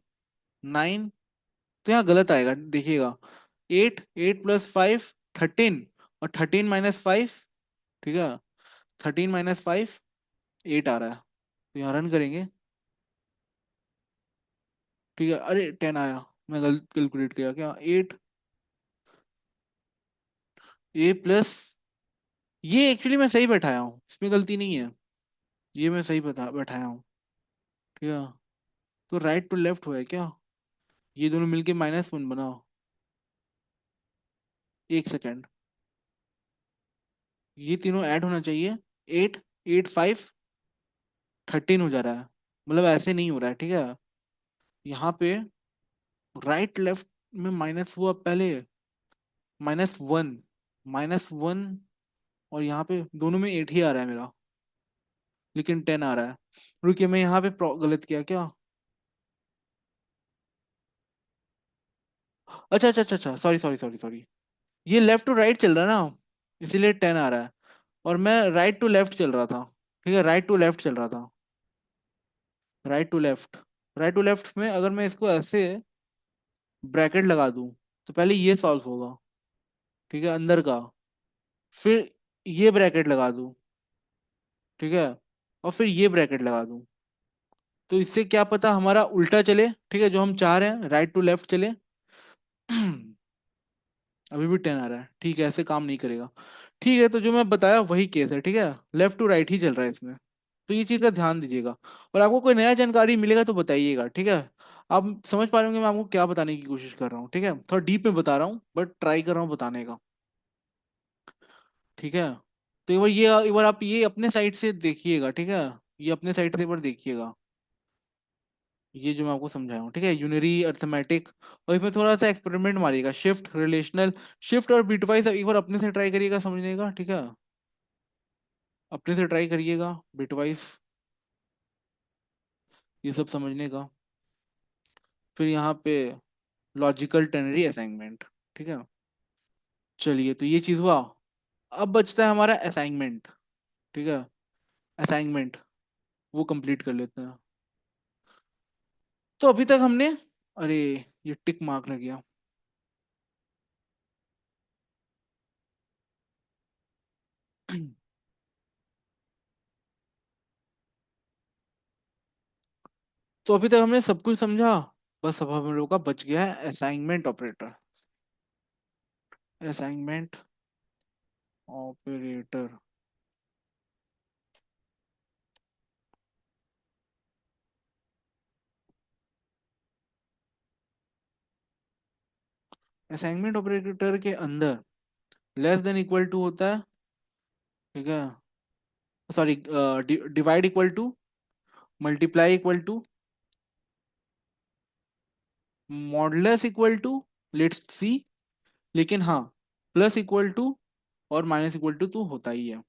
9। तो यहाँ गलत आएगा, देखिएगा। 8 8 + 5 13, और 13 - 5, ठीक है, 13 - 5 8 आ रहा है। तो यहाँ रन करेंगे, ठीक है। अरे 10 आया, मैं गलत कैलकुलेट किया क्या, 8 ए प्लस, ये एक्चुअली मैं सही बैठाया हूँ, इसमें गलती नहीं है, ये मैं सही बैठाया हूँ, ठीक है। तो राइट टू लेफ्ट हुआ है क्या, ये दोनों मिलके -1 बनाओ। एक सेकेंड, ये तीनों ऐड होना चाहिए। 8 8 5 13 हो जा रहा है, मतलब ऐसे नहीं हो रहा है, ठीक है। यहाँ पे राइट लेफ्ट में माइनस हुआ पहले, -1, -1, और यहाँ पे दोनों में 8 ही आ रहा है मेरा, लेकिन 10 आ रहा है। रुकिए, मैं यहाँ पे गलत किया क्या, अच्छा अच्छा अच्छा अच्छा, सॉरी सॉरी सॉरी सॉरी। ये लेफ्ट टू राइट चल रहा है ना, इसीलिए 10 आ रहा है, और मैं राइट टू लेफ्ट चल रहा था, ठीक है, राइट टू लेफ्ट चल रहा था, right to left. Right to left में अगर मैं इसको ऐसे ब्रैकेट लगा दूं, तो पहले ये सॉल्व होगा, ठीक है, अंदर का। फिर ये ब्रैकेट लगा दूं, ठीक है, और फिर ये ब्रैकेट लगा दूं, तो इससे क्या पता हमारा उल्टा चले, ठीक है, जो हम चाह रहे हैं राइट टू लेफ्ट चले। अभी भी 10 आ रहा है, ठीक है, ऐसे काम नहीं करेगा। ठीक है, तो जो मैं बताया वही केस है, ठीक है, लेफ्ट टू राइट ही चल रहा है इसमें। तो ये चीज का ध्यान दीजिएगा, और आपको कोई नया जानकारी मिलेगा तो बताइएगा, ठीक है। आप समझ पा रहे होंगे मैं आपको क्या बताने की कोशिश कर रहा हूँ, ठीक है, थोड़ा डीप में बता रहा हूँ बट ट्राई कर रहा हूँ बताने का, ठीक है। तो एक बार आप ये अपने साइड से देखिएगा, ठीक है, ये अपने साइड से एक बार देखिएगा, ये जो मैं आपको समझाया हूँ, ठीक है, यूनरी अर्थमेटिक। और इसमें थोड़ा सा एक्सपेरिमेंट मारिएगा, शिफ्ट रिलेशनल, शिफ्ट और बिटवाइज एक बार अपने से ट्राई करिएगा समझने का, ठीक है, अपने से ट्राई करिएगा बिटवाइज, ये सब समझने का। फिर यहाँ पे लॉजिकल टेनरी असाइनमेंट, ठीक है। चलिए, तो ये चीज हुआ। अब बचता है हमारा असाइनमेंट, ठीक है, असाइनमेंट, वो कंप्लीट कर लेते हैं। तो अभी तक हमने, अरे ये टिक मार्क लग गया। तो अभी तक हमने सब कुछ समझा, बस अब हम लोग का बच गया है assignment operator, assignment operator. Assignment operator के अंदर लेस देन इक्वल टू होता है, ठीक है, sorry, divide equal to, multiply equal to, modulus equal to, let's see, लेकिन हाँ, प्लस इक्वल टू और माइनस इक्वल टू तो होता ही है,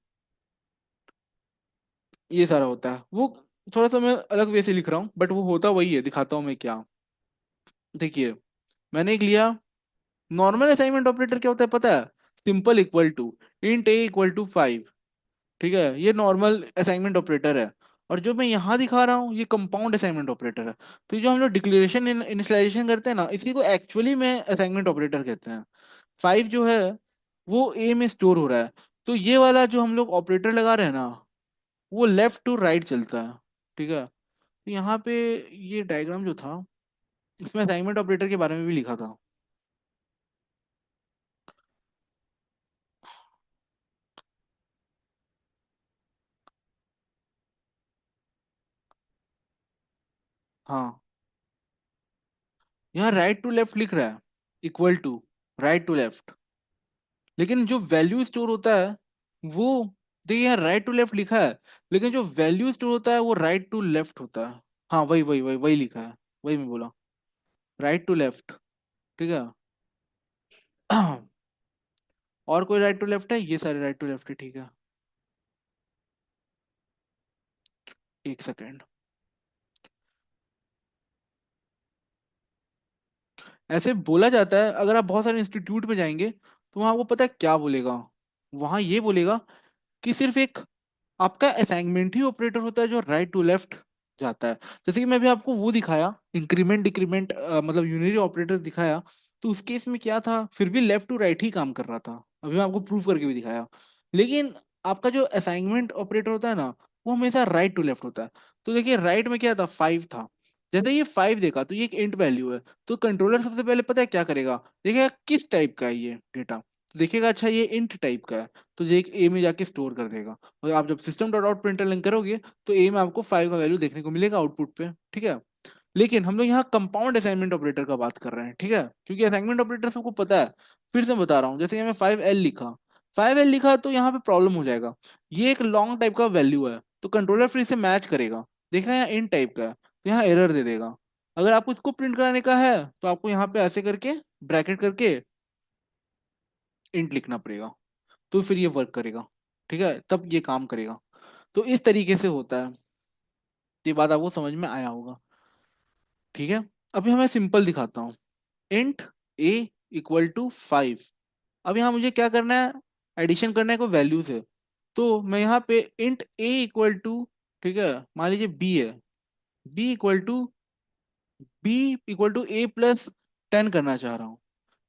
ये सारा होता है वो। थोड़ा सा मैं अलग वे से लिख रहा हूँ बट वो होता वही है, दिखाता हूँ मैं क्या। देखिए, मैंने एक लिया, नॉर्मल असाइनमेंट ऑपरेटर क्या होता है पता है, simple equal to, int a equal to 5, ठीक है, ये नॉर्मल असाइनमेंट ऑपरेटर है। और जो मैं यहाँ दिखा रहा हूँ ये कंपाउंड असाइनमेंट ऑपरेटर है। तो ये जो हम लोग डिक्लेरेशन इनिशियलाइजेशन करते हैं ना, इसी को एक्चुअली में असाइनमेंट ऑपरेटर कहते हैं। 5 जो है वो ए में स्टोर हो रहा है। तो ये वाला जो हम लोग ऑपरेटर लगा रहे हैं ना, वो लेफ्ट टू राइट चलता है। ठीक है। तो यहाँ पे ये डायग्राम जो था, इसमें असाइनमेंट ऑपरेटर के बारे में भी लिखा था। हाँ, यहाँ राइट टू लेफ्ट लिख रहा है, equal to right to left. लेकिन जो वैल्यू स्टोर होता है वो, देखिए यहाँ राइट टू लेफ्ट लिखा है, लेकिन जो वैल्यू स्टोर होता है वो राइट टू लेफ्ट होता है। हाँ, वही वही वही वही लिखा है, वही मैं बोला, राइट टू लेफ्ट। ठीक है। और कोई राइट टू लेफ्ट है? ये सारे राइट टू लेफ्ट है। ठीक है, एक सेकेंड। ऐसे बोला जाता है, अगर आप बहुत सारे इंस्टीट्यूट में जाएंगे तो वहां वो पता है क्या बोलेगा, वहां ये बोलेगा कि सिर्फ एक आपका असाइनमेंट ही ऑपरेटर होता है जो राइट टू लेफ्ट जाता है। जैसे कि मैं भी आपको वो दिखाया, इंक्रीमेंट डिक्रीमेंट मतलब यूनिरी ऑपरेटर दिखाया, तो उस केस में क्या था, फिर भी लेफ्ट टू राइट ही काम कर रहा था। अभी मैं आपको प्रूव करके भी दिखाया। लेकिन आपका जो असाइनमेंट ऑपरेटर होता है ना, वो हमेशा राइट टू लेफ्ट होता है। तो देखिए राइट में क्या था, 5 था। जैसे ये 5 देखा तो ये एक इंट वैल्यू है। तो कंट्रोलर सबसे पहले पता है क्या करेगा, देखेगा किस टाइप का है ये डेटा। तो देखेगा अच्छा ये इंट टाइप का है, तो ये एक ए में जाके स्टोर कर देगा। और आप जब सिस्टम डॉट आउट प्रिंटलन करोगे तो ए में आपको 5 का वैल्यू देखने को मिलेगा आउटपुट पे। ठीक है। लेकिन हम लोग यहाँ कंपाउंड असाइनमेंट ऑपरेटर का बात कर रहे हैं। ठीक है, क्योंकि असाइनमेंट ऑपरेटर सबको पता है। फिर से बता रहा हूँ, जैसे कि मैं 5L लिखा, 5L लिखा तो यहाँ पे प्रॉब्लम हो जाएगा। ये एक लॉन्ग टाइप का वैल्यू है, तो कंट्रोलर फिर इसे मैच करेगा। देखा, यहाँ इन टाइप का है तो यहाँ एरर दे देगा। अगर आपको इसको प्रिंट कराने का है तो आपको यहाँ पे ऐसे करके ब्रैकेट करके इंट लिखना पड़ेगा, तो फिर ये वर्क करेगा। ठीक है, तब ये काम करेगा। तो इस तरीके से होता है। ये बात आपको समझ में आया होगा। ठीक है। अभी हमें सिंपल दिखाता हूँ। Int a equal to 5। अब यहाँ मुझे क्या करना है, एडिशन करना है कोई वैल्यू से। तो मैं यहाँ पे इंट ए इक्वल टू, ठीक है, मान लीजिए बी है, b equal to a plus 10 करना चाह रहा हूँ।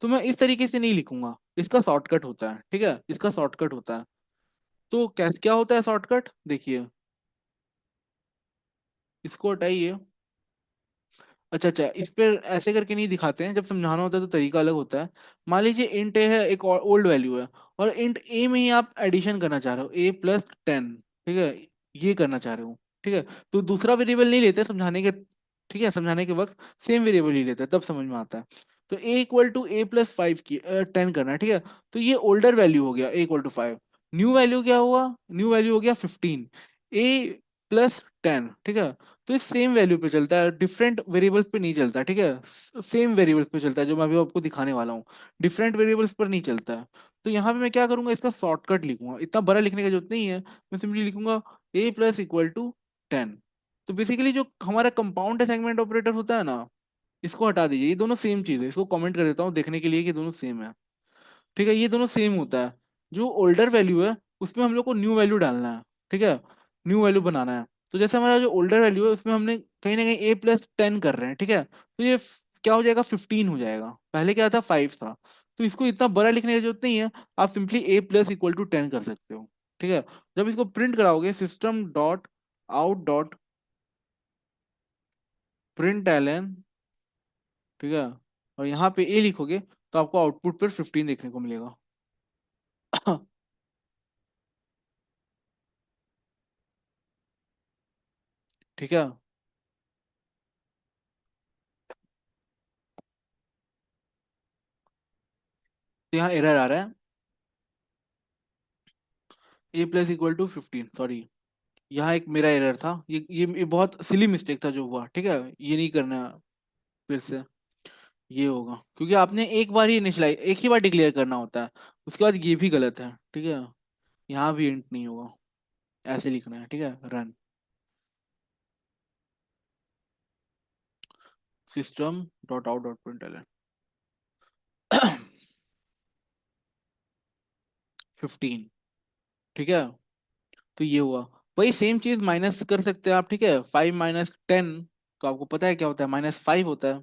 तो मैं इस तरीके से नहीं लिखूंगा, इसका शॉर्टकट होता है। ठीक है, इसका शॉर्टकट होता है। तो कैसे क्या होता है शॉर्टकट, देखिए, इसको हटाइए। अच्छा अच्छा, इस पे ऐसे करके नहीं दिखाते हैं, जब समझाना होता है तो तरीका अलग होता है। मान लीजिए इंट ए है, एक ओल्ड वैल्यू है, और इंट ए में ही आप एडिशन करना चाह रहे हो, ए प्लस 10। ठीक है, ये करना चाह रहे हो। ठीक है, तो दूसरा वेरिएबल नहीं लेते समझाने के, ठीक है, समझाने के वक्त सेम वेरिएबल ही लेते हैं, तब समझ में आता है। तो ए इक्वल टू ए प्लस 5 की 10 करना है। ठीक है, तो ये ओल्डर वैल्यू हो गया ए इक्वल टू 5। न्यू वैल्यू क्या हुआ, न्यू वैल्यू हो गया 15, ए प्लस 10। ठीक है, तो ये सेम वैल्यू पे चलता है, डिफरेंट वेरिएबल्स पे नहीं चलता। ठीक है, सेम वेरिएबल्स पे चलता है, जो मैं अभी आपको दिखाने वाला हूँ। डिफरेंट वेरिएबल्स पर नहीं चलता है। तो यहाँ पे मैं क्या करूंगा, इसका शॉर्टकट लिखूंगा, इतना बड़ा लिखने की जरूरत नहीं है। मैं सिंपली लिखूंगा ए प्लस इक्वल टू 10। तो बेसिकली जो हमारा कंपाउंड असाइनमेंट ऑपरेटर होता है ना, इसको हटा दीजिए, ये दोनों सेम चीज है। इसको कमेंट कर देता हूँ देखने के लिए कि दोनों सेम है। ठीक है, ये दोनों सेम होता है। जो ओल्डर वैल्यू है उसमें हम लोग को न्यू वैल्यू डालना है। ठीक है, न्यू वैल्यू बनाना है। तो जैसे हमारा जो ओल्डर वैल्यू है उसमें हमने कहीं ना कहीं ए प्लस 10 कर रहे हैं। ठीक है, तो ये क्या हो जाएगा, 15 हो जाएगा। पहले क्या था, 5 था। तो इसको इतना बड़ा लिखने की जरूरत नहीं है, आप simply a plus equal to 10 कर सकते हो। ठीक है, जब इसको प्रिंट कराओगे, system dot out dot print ln, ठीक है, और यहाँ पे ए लिखोगे तो आपको आउटपुट पर 15 देखने को मिलेगा। ठीक है, तो यहाँ एरर आ रहा है, ए प्लस इक्वल टू 15, सॉरी। यहाँ एक मेरा एरर था, ये बहुत सिली मिस्टेक था जो हुआ। ठीक है, ये नहीं करना फिर से। ये होगा क्योंकि आपने एक बार ही इनिशियलाइज, एक ही बार डिक्लेयर करना होता है, उसके बाद ये भी गलत है। ठीक है, यहाँ भी इंट नहीं होगा, ऐसे लिखना है। ठीक है, run system dot out dot println 15। ठीक है, तो ये हुआ। वही सेम चीज माइनस कर सकते हैं आप, ठीक है। 5 - 10, तो आपको पता है क्या होता है, -5 होता है।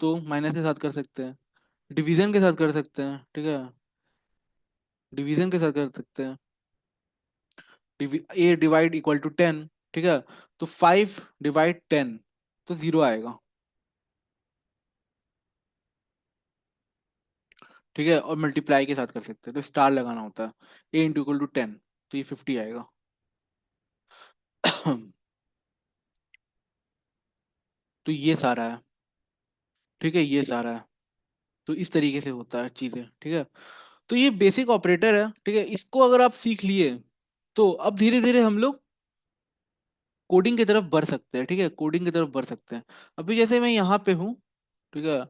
तो माइनस के साथ कर सकते हैं, डिवीजन के साथ कर सकते हैं, ठीक है। डिवीजन के साथ कर सकते हैं, A डिवाइड = 10, ठीक है। तो 5 डिवाइड 10, तो 0 आएगा, ठीक है। और मल्टीप्लाई के साथ कर सकते हैं, तो स्टार लगाना होता है, A = 10, तो ये 50 आएगा। तो ये सारा है, ठीक है, ये सारा है। तो इस तरीके से होता है चीजें, ठीक है। तो ये बेसिक ऑपरेटर है, ठीक है। इसको अगर आप सीख लिए, तो अब धीरे धीरे हम लोग कोडिंग की तरफ बढ़ सकते हैं, ठीक है, कोडिंग की तरफ बढ़ सकते हैं। अभी जैसे मैं यहाँ पे हूँ, ठीक है,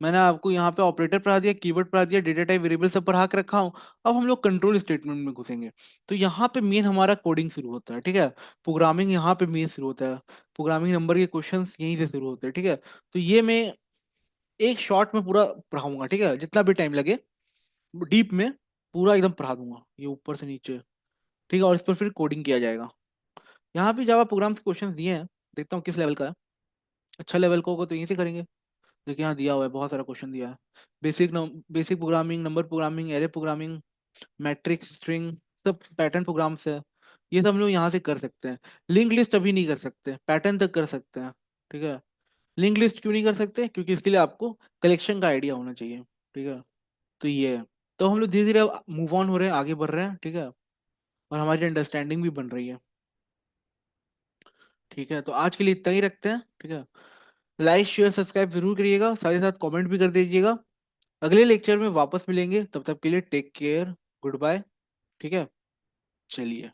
मैंने आपको यहाँ पे ऑपरेटर पढ़ा दिया, कीवर्ड पढ़ा दिया, डेटा टाइप वेरिएबल सब पढ़ा के रखा हूँ। अब हम लोग कंट्रोल स्टेटमेंट में घुसेंगे। तो यहाँ पे मेन हमारा कोडिंग शुरू होता है, ठीक है। प्रोग्रामिंग यहाँ पे मेन शुरू होता है। प्रोग्रामिंग नंबर के क्वेश्चंस यहीं से शुरू होते हैं, ठीक है। तो ये मैं एक शॉर्ट में पूरा पढ़ाऊंगा, ठीक है, जितना भी टाइम लगे, डीप में पूरा एकदम पढ़ा दूंगा, ये ऊपर से नीचे, ठीक है। और इस पर फिर कोडिंग किया जाएगा। यहाँ भी जावा प्रोग्राम के क्वेश्चन दिए हैं, देखता हूँ किस लेवल का है। अच्छा लेवल का होगा तो यहीं से करेंगे। देखिए यहाँ दिया हुआ है, बहुत सारा क्वेश्चन दिया है। Basic programming, number programming, array programming, matrix, string, सब पैटर्न प्रोग्राम्स है। ये सब हम लोग यहाँ से कर सकते हैं। लिंक लिस्ट अभी नहीं कर सकते, पैटर्न तक कर सकते हैं, ठीक है। लिंक लिस्ट क्यों नहीं कर सकते, क्योंकि इसके लिए आपको कलेक्शन का आइडिया होना चाहिए, ठीक है। तो ये है। तो हम लोग धीरे धीरे मूव ऑन हो रहे हैं, आगे बढ़ रहे हैं, ठीक है। और हमारी अंडरस्टैंडिंग भी बन रही है, ठीक है। तो आज के लिए इतना ही रखते हैं, ठीक है। लाइक शेयर सब्सक्राइब जरूर करिएगा, साथ ही साथ कमेंट भी कर दीजिएगा। अगले लेक्चर में वापस मिलेंगे, तब तक के लिए टेक केयर, गुड बाय, ठीक है। चलिए।